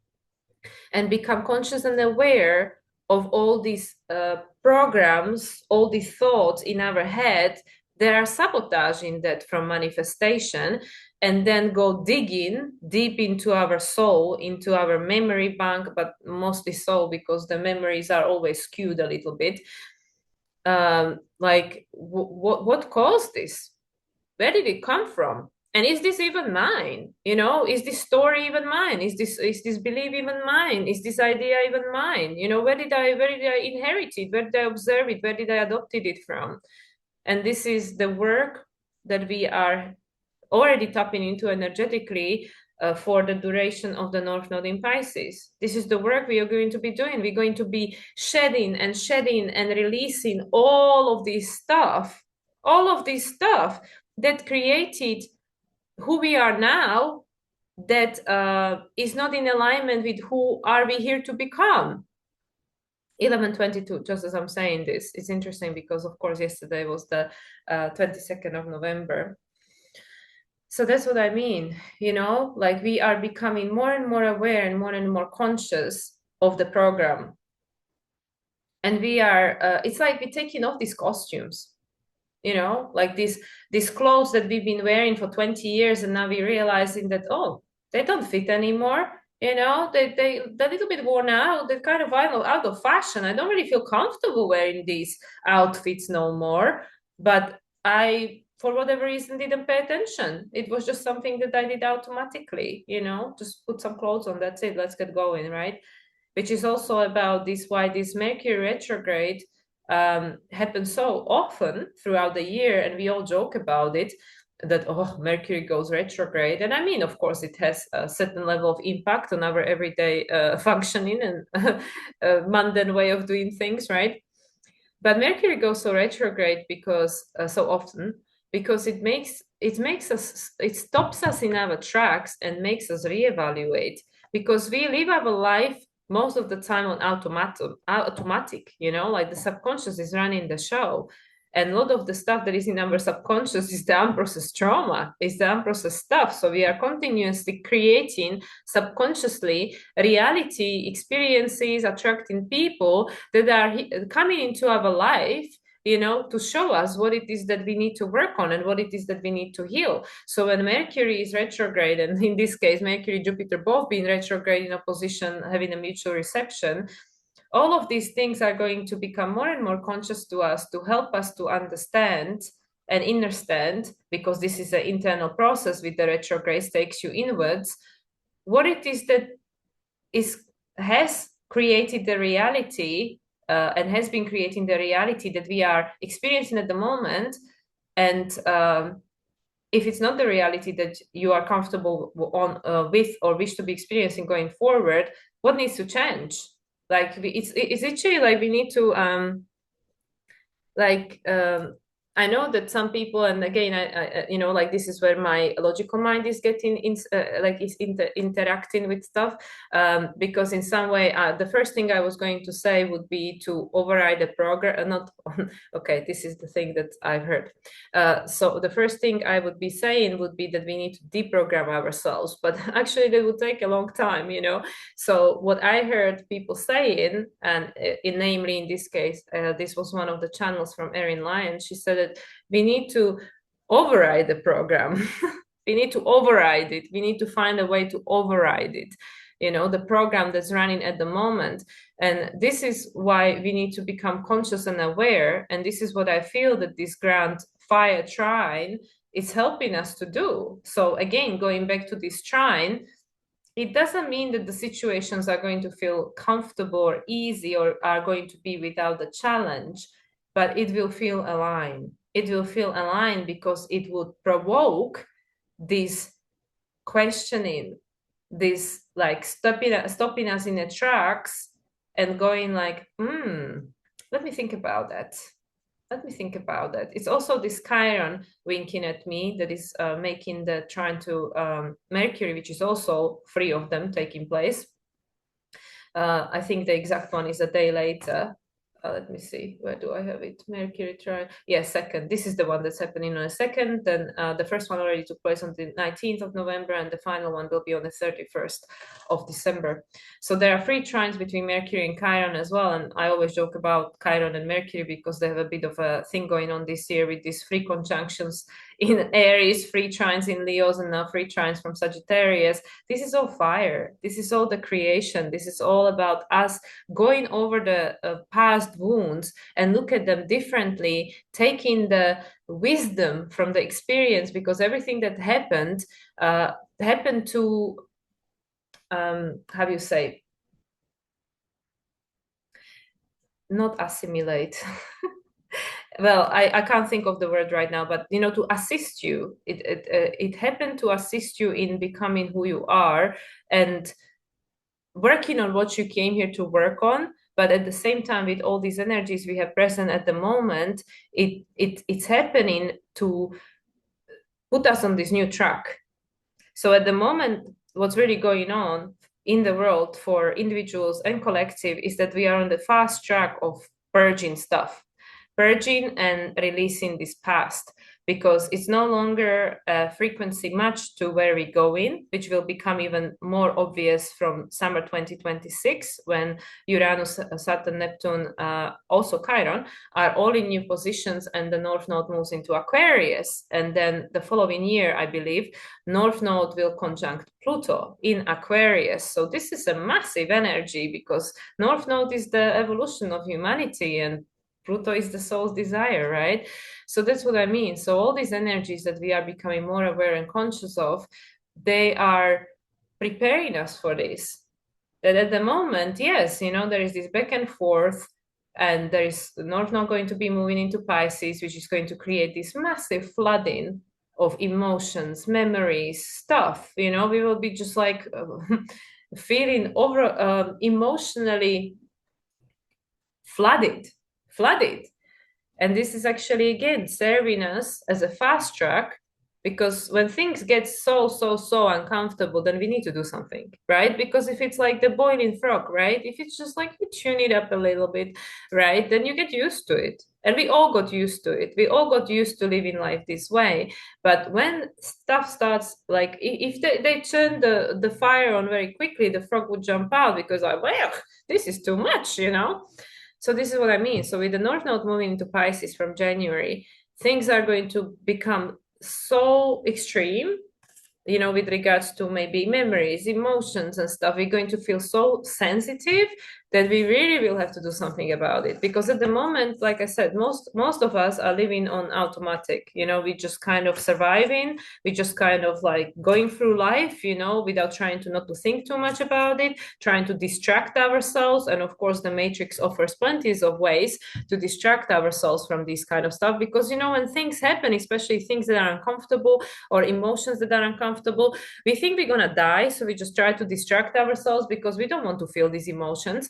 and become conscious and aware of all these programs, all these thoughts in our head that are sabotaging that from manifestation, and then go digging deep into our soul, into our memory bank, but mostly soul, because the memories are always skewed a little bit. Like what caused this? Where did it come from? And is this even mine? You know, is this story even mine? Is this belief even mine? Is this idea even mine? You know, where did I inherit it? Where did I observe it? Where did I adopted it from? And this is the work that we are already tapping into energetically for the duration of the North Node in Pisces. This is the work we are going to be doing. We're going to be shedding and releasing all of this stuff that created who we are now, that is not in alignment with who are we here to become. 11:22, just as I'm saying this, it's interesting because, of course, yesterday was the 22nd of November. So that's what I mean, like we are becoming more and more aware and more conscious of the program. And we are, it's like we're taking off these costumes, like these clothes that we've been wearing for 20 years, and now we're realizing that, oh, they don't fit anymore. They're a little bit worn out. They're kind of out of fashion. I don't really feel comfortable wearing these outfits no more. But I, for whatever reason, didn't pay attention. It was just something that I did automatically, just put some clothes on, that's it, let's get going, right? Which is also about this, why this Mercury retrograde happens so often throughout the year, and we all joke about it, that, oh, Mercury goes retrograde. And I mean, of course, it has a certain level of impact on our everyday functioning and mundane way of doing things, right? But Mercury goes so retrograde because so often, because it stops us in our tracks and makes us reevaluate, because we live our life most of the time on automatic, like the subconscious is running the show. And a lot of the stuff that is in our subconscious is the unprocessed trauma, is the unprocessed stuff. So we are continuously creating subconsciously reality experiences, attracting people that are coming into our life, to show us what it is that we need to work on and what it is that we need to heal. So when Mercury is retrograde, and in this case, Mercury, Jupiter both being retrograde in opposition, having a mutual reception, all of these things are going to become more and more conscious to us, to help us to understand and understand, because this is an internal process with the retrograde, takes you inwards, what it is that has created the reality and has been creating the reality that we are experiencing at the moment. And if it's not the reality that you are comfortable with or wish to be experiencing going forward, what needs to change? Like it's actually like we need to I know that some people, and again, I like this is where my logical mind is getting interacting with stuff, because in some way, the first thing I was going to say would be to override the program. Not okay. This is the thing that I've heard. So the first thing I would be saying would be that we need to deprogram ourselves, but actually that would take a long time, So what I heard people saying, and namely in this case, this was one of the channels from Erin Lyon. She said that we need to override the program. We need to override it. We need to find a way to override it, the program that's running at the moment. And this is why we need to become conscious and aware. And this is what I feel that this grand fire trine is helping us to do. So again, going back to this trine, it doesn't mean that the situations are going to feel comfortable or easy or are going to be without the challenge, but it will feel aligned. It will feel aligned because it would provoke this questioning, this like stopping us in the tracks and going like, let me think about that. Let me think about that. It's also this Chiron winking at me that is making the trine to Mercury, which is also three of them taking place. I think the exact one is a day later. Let me see, where do I have it? Mercury trine. Yeah, second. This is the one that's happening on a second. Then the first one already took place on the 19th of November, and the final one will be on the 31st of December. So there are three trines between Mercury and Chiron as well. And I always joke about Chiron and Mercury because they have a bit of a thing going on this year with these three conjunctions in Aries, three trines in Leos, and now three trines from Sagittarius. This is all fire. This is all the creation. This is all about us going over the past wounds and look at them differently, taking the wisdom from the experience, because everything that happened to how do you say, not assimilate well, I can't think of the word right now, but to assist you. It happened to assist you in becoming who you are and working on what you came here to work on. But at the same time, with all these energies we have present at the moment, it's happening to put us on this new track. So at the moment, what's really going on in the world for individuals and collective is that we are on the fast track of purging stuff, purging and releasing this past, because it's no longer a frequency match to where we go in, which will become even more obvious from summer 2026 when Uranus, Saturn, Neptune, also Chiron, are all in new positions and the North Node moves into Aquarius. And then the following year, I believe, North Node will conjunct Pluto in Aquarius. So this is a massive energy because North Node is the evolution of humanity and Pluto is the soul's desire, right? So that's what I mean. So all these energies that we are becoming more aware and conscious of, they are preparing us for this. That at the moment, yes, there is this back and forth, and there is North Node going to be moving into Pisces, which is going to create this massive flooding of emotions, memories, stuff. We will be just like feeling over emotionally flooded. And this is actually, again, serving us as a fast track, because when things get so uncomfortable, then we need to do something, right? Because if it's like the boiling frog, right? If it's just like you tune it up a little bit, right? Then you get used to it. And we all got used to it. We all got used to living life this way. But when stuff starts, like if they turn the fire on very quickly, the frog would jump out because well, this is too much, So this is what I mean. So with the North Node moving into Pisces from January, things are going to become so extreme, with regards to maybe memories, emotions and stuff. We're going to feel so sensitive that we really will have to do something about it. Because at the moment, like I said, most of us are living on automatic. We just kind of surviving. We just kind of like going through life, without trying to not to think too much about it, trying to distract ourselves. And of course, the Matrix offers plenty of ways to distract ourselves from this kind of stuff. Because, when things happen, especially things that are uncomfortable or emotions that are uncomfortable, we think we're going to die. So we just try to distract ourselves because we don't want to feel these emotions.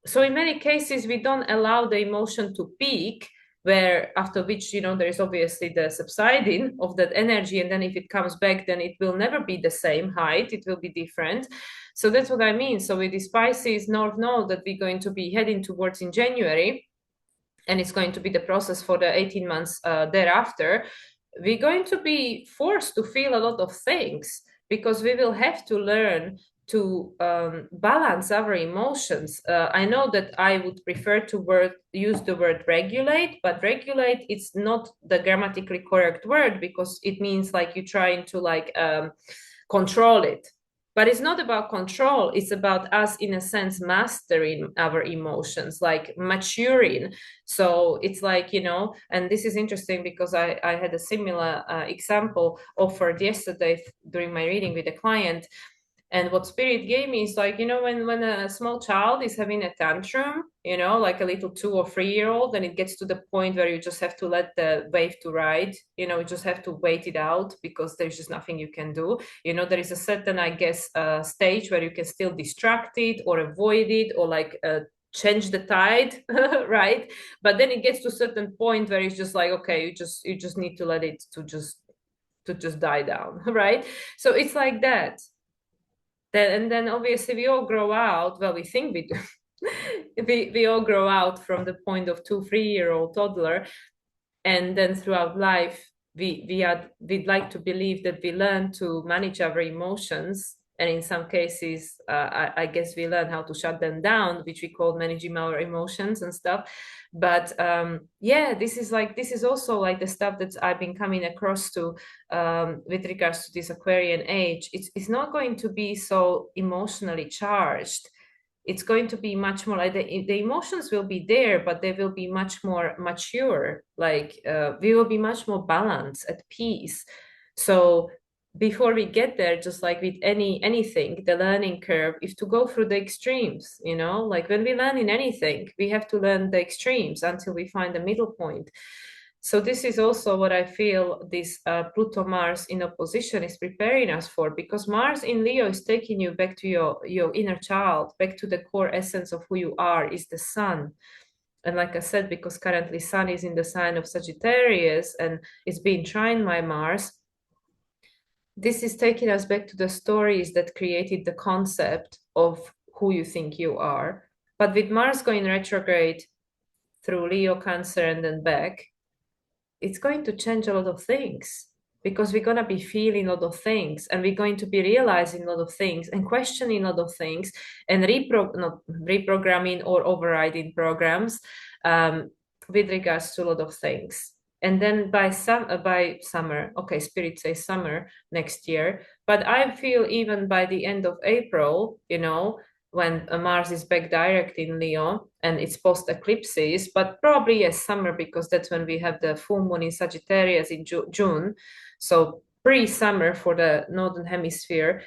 So in many cases, we don't allow the emotion to peak, where after which, there is obviously the subsiding of that energy. And then if it comes back, then it will never be the same height. It will be different. So that's what I mean. So with the Pisces North Node that we're going to be heading towards in January, and it's going to be the process for the 18 months thereafter, we're going to be forced to feel a lot of things, because we will have to learn to balance our emotions. I know that I would prefer to use the word regulate, but regulate, it's not the grammatically correct word, because it means like you're trying to like control it. But it's not about control. It's about us, in a sense, mastering our emotions, like maturing. So it's like, and this is interesting because I had a similar example offered yesterday during my reading with a client. And what spirit gave me is like, when a small child is having a tantrum, like a little 2 or 3 year old, and it gets to the point where you just have to let the wave to ride, you just have to wait it out because there's just nothing you can do. There is a certain, I guess, stage where you can still distract it or avoid it or like change the tide, right? But then it gets to a certain point where it's just like, okay, you just need to let it to just die down, right? So it's like that. And then obviously we all grow out. Well, we think we do. we all grow out from the point of 2 3 year old toddler, and then throughout life we'd like to believe that we learn to manage our emotions, and in some cases I guess we learn how to shut them down, which we call managing our emotions and stuff. But yeah, this is also like the stuff that I've been coming across to with regards to this Aquarian age. It's not going to be so emotionally charged. It's going to be much more like the emotions will be there, but they will be much more mature. Like we will be much more balanced, at peace. So before we get there, just like with anything, the learning curve is to go through the extremes, you know, like when we learn in anything, we have to learn the extremes until we find the middle point. So this is also what I feel this Pluto Mars in opposition is preparing us for, because Mars in Leo is taking you back to your inner child, back to the core essence of who you are, is the sun. And like I said, because currently Sun is in the sign of Sagittarius and it's being trine by Mars, this is taking us back to the stories that created the concept of who you think you are. But with Mars going retrograde through Leo, Cancer, and then back, it's going to change a lot of things, because we're going to be feeling a lot of things, and we're going to be realizing a lot of things and questioning a lot of things, and not reprogramming or overriding programs with regards to a lot of things. And then by summer, okay, spirit says summer next year, but I feel even by the end of April, you know, when Mars is back direct in Leo and it's post eclipses, but probably yes, summer, because that's when we have the full moon in Sagittarius in June. So pre-summer for the Northern Hemisphere,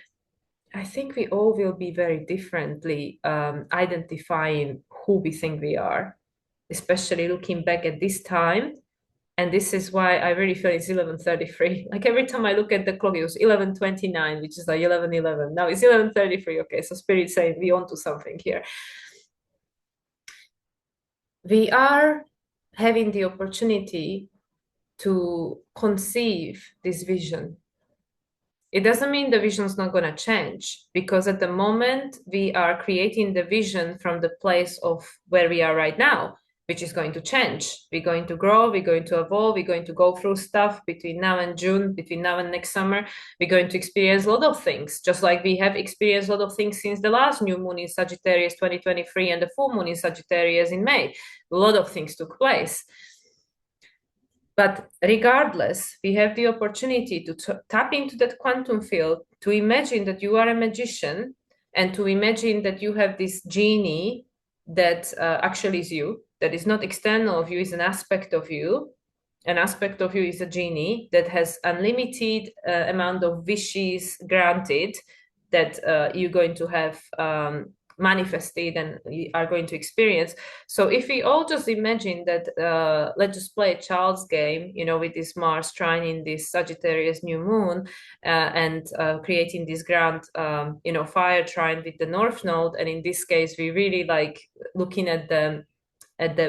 I think we all will be very differently identifying who we think we are, especially looking back at this time. And this is why I really feel it's 11:33. Like every time I look at the clock, it was 11:29, which is like 11:11. Now it's 11:33. Okay, so Spirit saying we on to something here. We are having the opportunity to conceive this vision. It doesn't mean the vision's not going to change, because at the moment we are creating the vision from the place of where we are right now, which is going to change. We're going to grow, we're going to evolve, we're going to go through stuff between now and June, between now and next summer. We're going to experience a lot of things, just like we have experienced a lot of things since the last new moon in Sagittarius 2023 and the full moon in Sagittarius in May. A lot of things took place. But regardless, we have the opportunity to tap into that quantum field, to imagine that you are a magician, and to imagine that you have this genie that actually is you, that is not external of you, is an aspect of you. An aspect of you is a genie that has unlimited amount of wishes granted that you're going to have manifested and are going to experience. So if we all just imagine that, let's just play a child's game, you know, with this Mars trining this Sagittarius new moon and creating this grand, you know, fire trine with the North Node. And in this case, we really like looking at the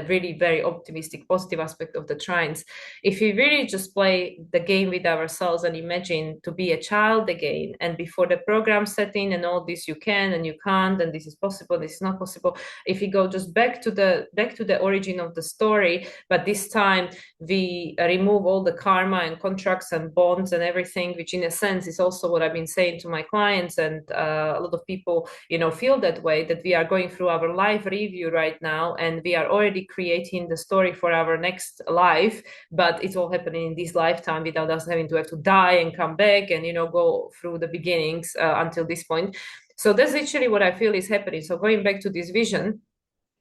really very optimistic, positive aspect of the trines. If we really just play the game with ourselves and imagine to be a child again, and before the program setting and all this, you can and you can't, and this is possible, this is not possible. If we go just back to the origin of the story, but this time we remove all the karma and contracts and bonds and everything, which in a sense is also what I've been saying to my clients, and a lot of people, you know, feel that way, that we are going through our life review right now, and we are already creating the story for our next life, but it's all happening in this lifetime without us having to have to die and come back and, you know, go through the beginnings until this point. So that's literally what I feel is happening. So going back to this vision,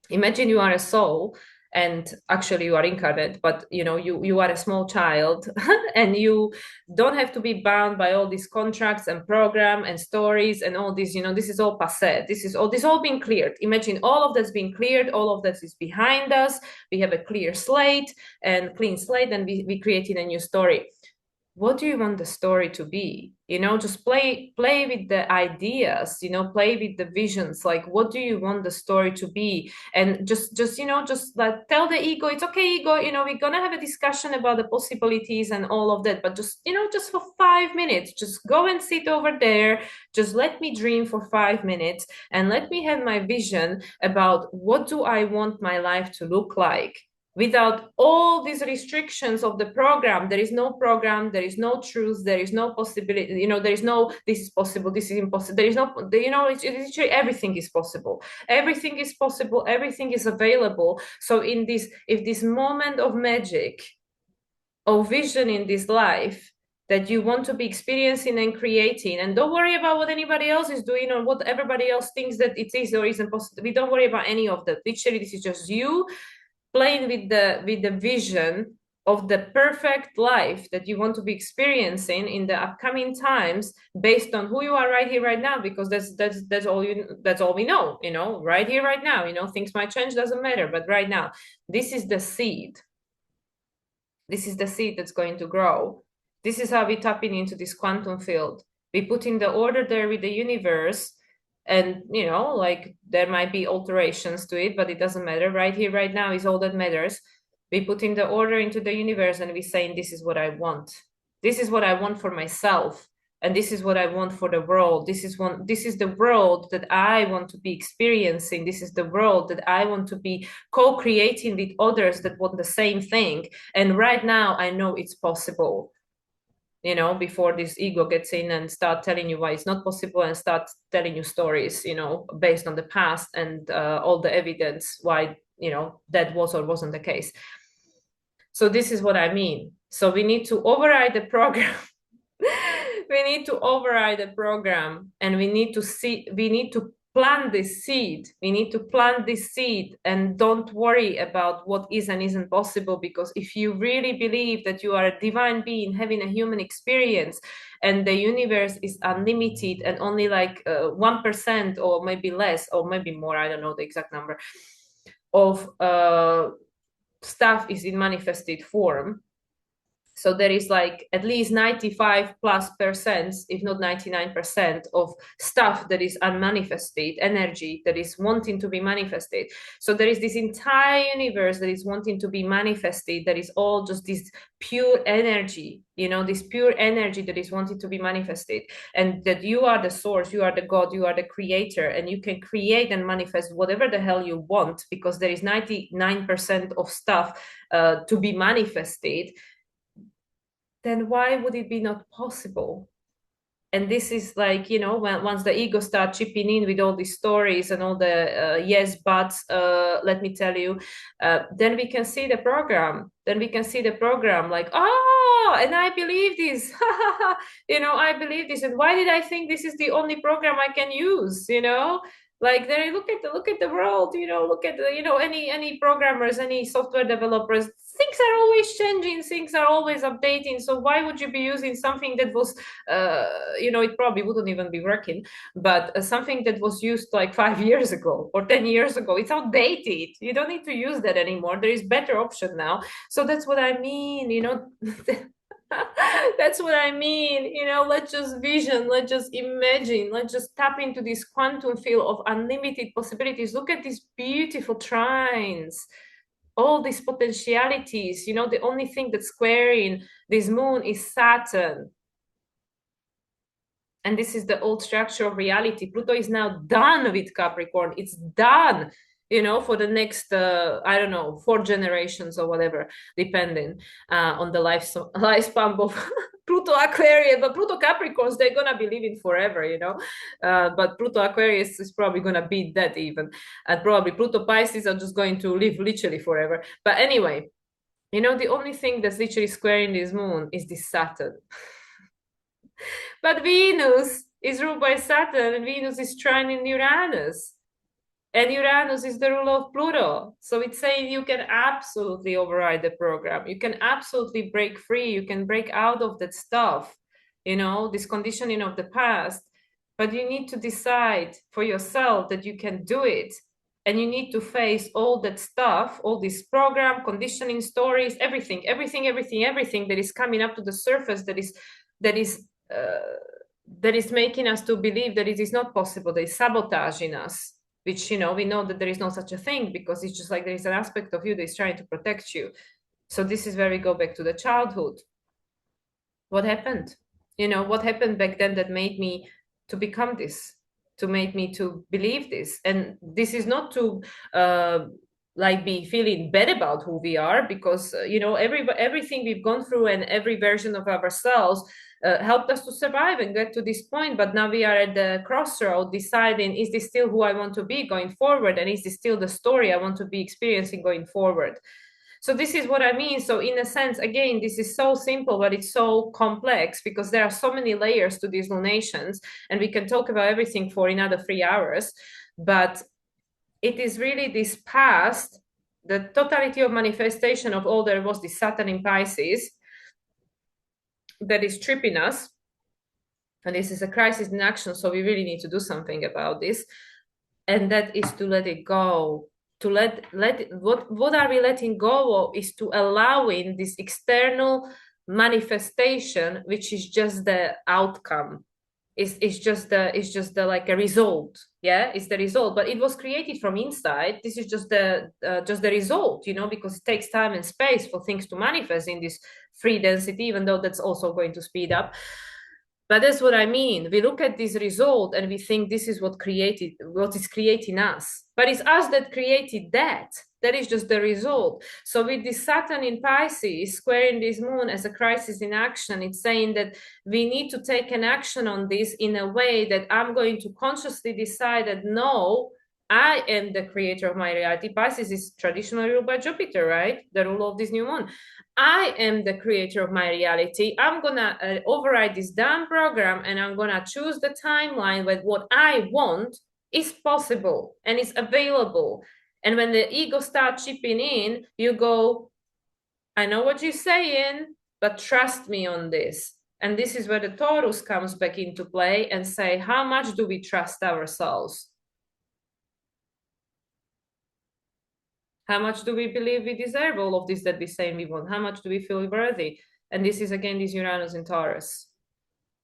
imagine you are a soul, and actually you are incarnate, but you know, you are a small child and you don't have to be bound by all these contracts and program and stories and all this, you know, this is all passé, this all been cleared. Imagine all of that's been cleared, all of that is behind us, we have a clear slate and clean slate, and we created a new story. What do you want the story to be? You know, just play with the ideas, you know, play with the visions. Like, what do you want the story to be? And just you know, just like tell the ego, it's okay, ego, you know, we're gonna have a discussion about the possibilities and all of that, but just, you know, just for 5 minutes, just go and sit over there, just let me dream for 5 minutes, and let me have my vision about what do I want my life to look like. Without all these restrictions of the program, there is no program, there is no truth, there is no possibility, you know, there is no, this is possible, this is impossible, there is no, you know, it's literally everything is possible. Everything is possible, everything is available. So in this, if this moment of magic, of vision in this life that you want to be experiencing and creating, and don't worry about what anybody else is doing or what everybody else thinks that it is or isn't possible. We don't worry about any of that. Literally, this is just you playing with the vision of the perfect life that you want to be experiencing in the upcoming times based on who you are right here right now, because that's all we know, right here right now. Things might change, doesn't matter, but right now this is the seed. This is the seed that's going to grow. This is how we tap into this quantum field. We put in the order there with the universe, and like there might be alterations to it, but it doesn't matter. Right here right now is all that matters. We put in the order into the universe, and we're saying, this is what I want. This is what I want for myself, and this is what I want for the world. This is the world that I want to be experiencing. This is the world that I want to be co-creating with others that want the same thing. And right now I know it's possible, before this ego gets in and start telling you why it's not possible, and start telling you stories, based on the past and all the evidence why, that was or wasn't the case. So this is what I mean. So we need to override the program. We need to override the program, and we need to plant this seed. We need to plant this seed, and don't worry about what is and isn't possible, because if you really believe that you are a divine being having a human experience, and the universe is unlimited, and only like 1% or maybe less or maybe more, I don't know the exact number, of stuff is in manifested form. So there is like at least 95+%, if not 99% of stuff that is unmanifested, energy that is wanting to be manifested. So there is this entire universe that is wanting to be manifested, that is all just this pure energy, this pure energy that is wanting to be manifested. And that you are the source, you are the God, you are the creator, and you can create and manifest whatever the hell you want, because there is 99% of stuff to be manifested. Then why would it be not possible? And this is like, once the ego starts chipping in with all these stories and all the yes buts, let me tell you, then we can see the program. Then we can see the program like, and I believe this. I believe this. And why did I think this is the only program I can use? Like then look at the world, look at any programmers, any software developers. Things are always changing, things are always updating. So why would you be using something that was it probably wouldn't even be working, but something that was used like 5 years ago or 10 years ago? It's outdated. You don't need to use that anymore. There is better option now. So that's what I mean. That's what I mean. Let's just vision, let's just imagine, let's just tap into this quantum field of unlimited possibilities. Look at these beautiful trines, all these potentialities. The only thing that's squaring this moon is Saturn. And this is the old structure of reality. Pluto is now done with Capricorn. It's done, for the next, I don't know, 4 generations or whatever, depending on the lifespan of Pluto Aquarius. But Pluto Capricorns, they're going to be living forever, but Pluto Aquarius is probably going to beat that even. And probably Pluto Pisces are just going to live literally forever. But anyway, the only thing that's literally squaring this moon is this Saturn. But Venus is ruled by Saturn, and Venus is trining Uranus. And Uranus is the ruler of Pluto. So it's saying you can absolutely override the program. You can absolutely break free. You can break out of that stuff, this conditioning of the past. But you need to decide for yourself that you can do it. And you need to face all that stuff, all this program, conditioning, stories, everything that is coming up to the surface, that is making us to believe that it is not possible. They sabotaging us, which we know that there is no such a thing, because it's just like there is an aspect of you that is trying to protect you. So this is where we go back to the childhood. What happened? What happened back then that made me to become this, to make me to believe this? And this is not to like be feeling bad about who we are, because everything we've gone through and every version of ourselves helped us to survive and get to this point. But now we are at the crossroad deciding, is this still who I want to be going forward? And is this still the story I want to be experiencing going forward? So this is what I mean. So in a sense, again, this is so simple, but it's so complex, because there are so many layers to these lunations, and we can talk about everything for another 3 hours. But it is really this past the totality of manifestation of all there was this Saturn in Pisces that is tripping us. And this is a crisis in action, so we really need to do something about this. And that is to let it go. To let it, what are we letting go of is to allowing this external manifestation, which is just the outcome. It's just the like a result. Yeah, it's the result, but it was created from inside. This is just the result, you know, because it takes time and space for things to manifest in this free density, even though that's also going to speed up. But that's what I mean. We look at this result and we think this is what is creating us. But it's us that created that. That is just the result. So with this Saturn in Pisces squaring this moon as a crisis in action, it's saying that we need to take an action on this in a way that I'm going to consciously decide that no, I am the creator of my reality. Pisces is traditionally ruled by Jupiter, right? The ruler of this new moon. I am the creator of my reality. I'm gonna override this damn program and I'm gonna choose the timeline where what I want is possible and is available. And when the ego starts chipping in, you go, I know what you're saying, but trust me on this. And this is where the Taurus comes back into play and say, how much do we trust ourselves? How much do we believe we deserve all of this that we say we want? How much do we feel worthy? And this is again this Uranus in Taurus.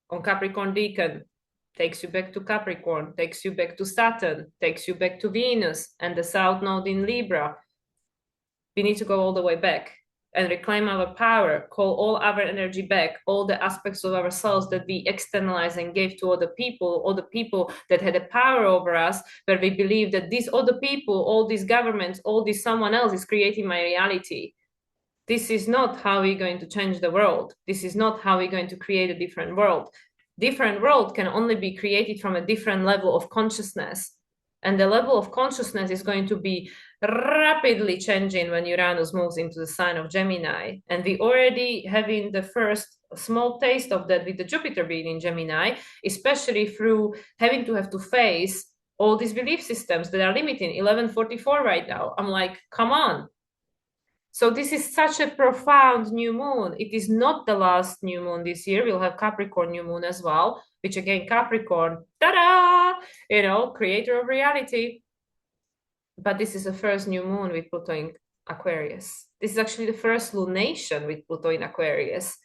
On Capricorn Decan, takes you back to Capricorn, takes you back to Saturn, takes you back to Venus and the South Node in Libra. We need to go all the way back and reclaim our power, call all our energy back, all the aspects of ourselves that we externalized and gave to other people that had a power over us, where we believe that these other people, all these governments, all this someone else is creating my reality. This is not how we're going to change the world. This is not how we're going to create a different world. Different world can only be created from a different level of consciousness. And the level of consciousness is going to be rapidly changing when Uranus moves into the sign of Gemini. And we already having the first small taste of that with the Jupiter being in Gemini, especially through having to have to face all these belief systems that are limiting 1144 right now. I'm like, come on. So this is such a profound new moon. It is not the last new moon this year. We'll have Capricorn new moon as well, which again, Capricorn, ta-da, you know, creator of reality. But this is the first new moon with Pluto in Aquarius. This is actually the first lunation with Pluto in Aquarius.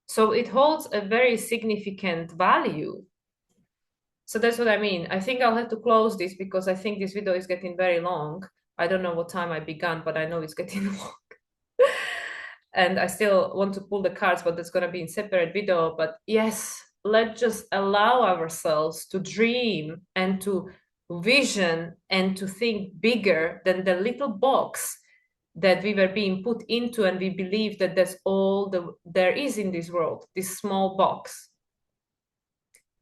So it holds a very significant value. So that's what I mean. I think I'll have to close this because I think this video is getting very long. I don't know what time I began, but I know it's getting long. And I still want to pull the cards, but that's going to be in separate video. But yes, let's just allow ourselves to dream and to vision and to think bigger than the little box that we were being put into, and we believe that that's all there is in this world, this small box.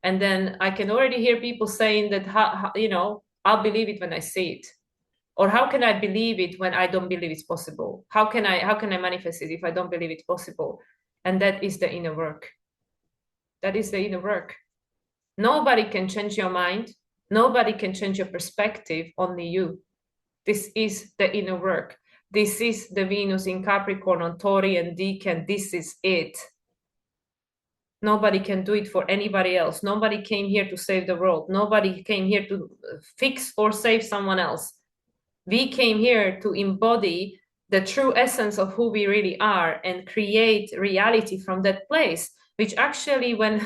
And then I can already hear people saying that, you know, I'll believe it when I see it. Or how can I believe it when I don't believe it's possible? How can I manifest it if I don't believe it's possible? And that is the inner work. That is the inner work. Nobody can change your mind. Nobody can change your perspective, only you. This is the inner work. This is the Venus in Capricorn on Taurian Decan. This is it. Nobody can do it for anybody else. Nobody came here to save the world. Nobody came here to fix or save someone else. We came here to embody the true essence of who we really are and create reality from that place, which actually, when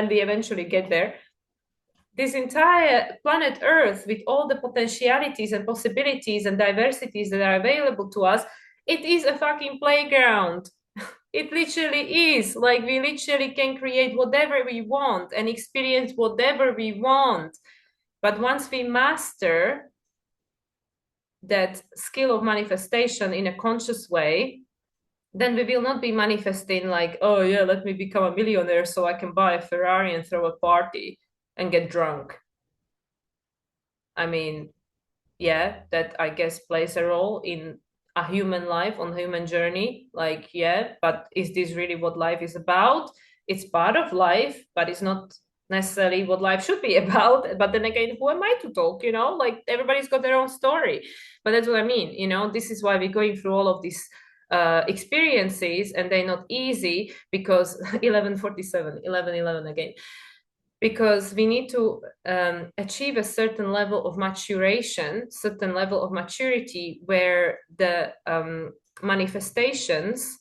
we eventually get there, this entire planet Earth, with all the potentialities and possibilities and diversities that are available to us, it is a fucking playground. It literally is. Like, we literally can create whatever we want and experience whatever we want. But once we master that skill of manifestation in a conscious way, then we will not be manifesting like, oh yeah, let me become a millionaire so I can buy a Ferrari and throw a party and get drunk. I mean, yeah, that I guess plays a role in a human life, on a human journey. Like, yeah, but is this really what life is about? It's part of life, but it's not necessarily what life should be about. But then again, who am I to talk? Like everybody's got their own story. But that's what I mean. This is why we're going through all of these experiences, and they're not easy because 1147, 1111 again, because we need to achieve a certain level of maturation, certain level of maturity where the manifestations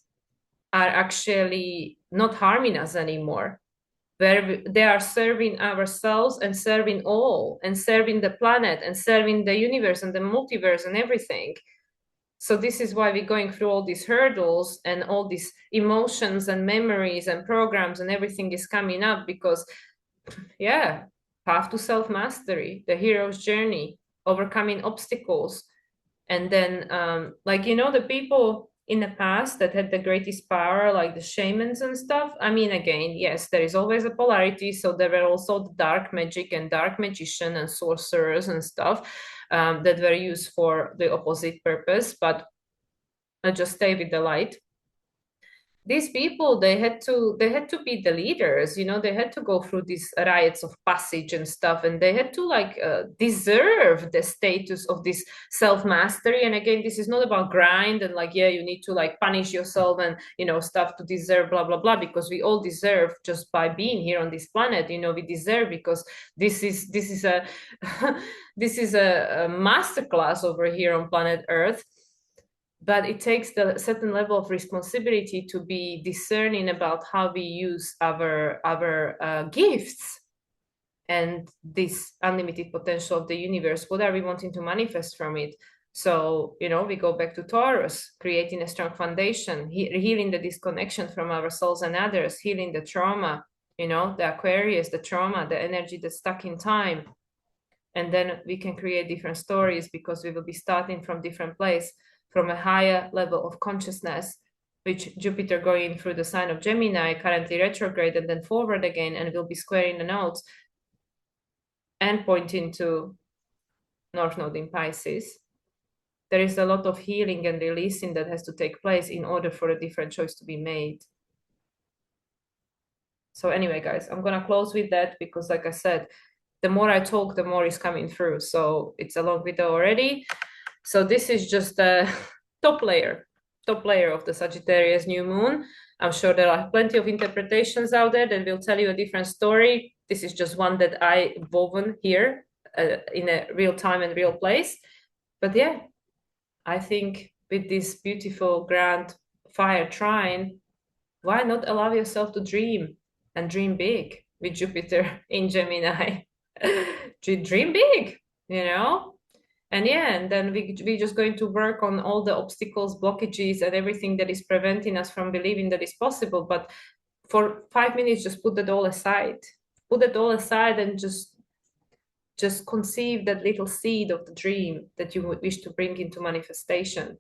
are actually not harming us anymore, where they are serving ourselves and serving all, and serving the planet and serving the universe and the multiverse and everything. So this is why we're going through all these hurdles, and all these emotions and memories and programs and everything is coming up, because yeah, path to self-mastery, the hero's journey, overcoming obstacles. And then the people in the past that had the greatest power, like the shamans and stuff, I mean, again, yes, there is always a polarity. So there were also the dark magic and dark magician and sorcerers and stuff that were used for the opposite purpose, but I just stay with the light. These people, they had to be the leaders. They had to go through these rites of passage and stuff, and they had to deserve the status of this self-mastery. And again, this is not about grind and yeah, you need to punish yourself and stuff to deserve blah blah blah, because we all deserve just by being here on this planet. We deserve, because this is a this is a masterclass over here on planet Earth. But it takes the certain level of responsibility to be discerning about how we use our gifts and this unlimited potential of the universe. What are we wanting to manifest from it? So we go back to Taurus, creating a strong foundation, healing the disconnection from ourselves and others, healing the trauma, the Aquarius, the trauma, the energy that's stuck in time. And then we can create different stories, because we will be starting from different place, from a higher level of consciousness, which Jupiter going through the sign of Gemini, currently retrograde, and then forward again, and will be squaring the nodes and pointing to North Node in Pisces. There is a lot of healing and releasing that has to take place in order for a different choice to be made. So anyway, guys, I'm going to close with that, because like I said, the more I talk, the more is coming through. So it's a long video already. So this is just a top layer of the Sagittarius New Moon. I'm sure there are plenty of interpretations out there that will tell you a different story. This is just one that I woven here in a real time and real place. But yeah, I think with this beautiful grand fire trine, why not allow yourself to dream, and dream big with Jupiter in Gemini? Dream big, And yeah, and then we're just going to work on all the obstacles, blockages, and everything that is preventing us from believing that is possible. But for 5 minutes, just put that all aside. Put it all aside and just conceive that little seed of the dream that you would wish to bring into manifestation.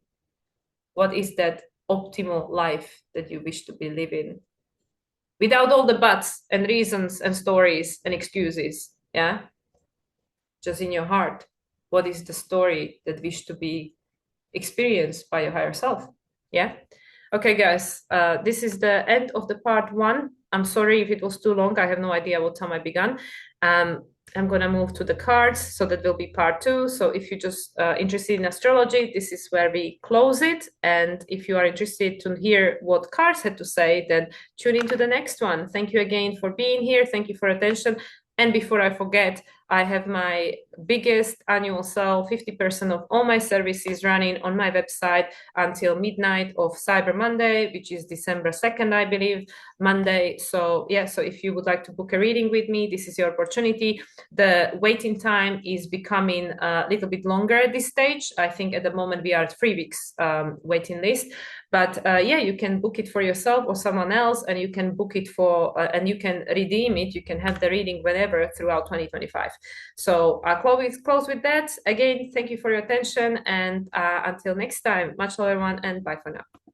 What is that optimal life that you wish to be living? Without all the buts and reasons and stories and excuses, yeah? Just in your heart. What is the story that wish to be experienced by your higher self? Yeah. Okay, guys, this is the end of the part 1. I'm sorry if it was too long. I have no idea what time I began. I'm going to move to the cards, so that will be part 2. So if you're just interested in astrology, this is where we close it. And if you are interested to hear what cards had to say, then tune into the next one. Thank you again for being here. Thank you for attention. And before I forget, I have my biggest annual sale, 50% of all my services running on my website until midnight of Cyber Monday, which is December 2nd, I believe, Monday. So yeah, so if you would like to book a reading with me, this is your opportunity. The waiting time is becoming a little bit longer at this stage. I think at the moment we are at 3 weeks waiting list. But yeah, you can book it for yourself or someone else, and you can book it for, and you can redeem it. You can have the reading whenever throughout 2025. So I'll close with that. Again, thank you for your attention. And until next time, much love everyone, and bye for now.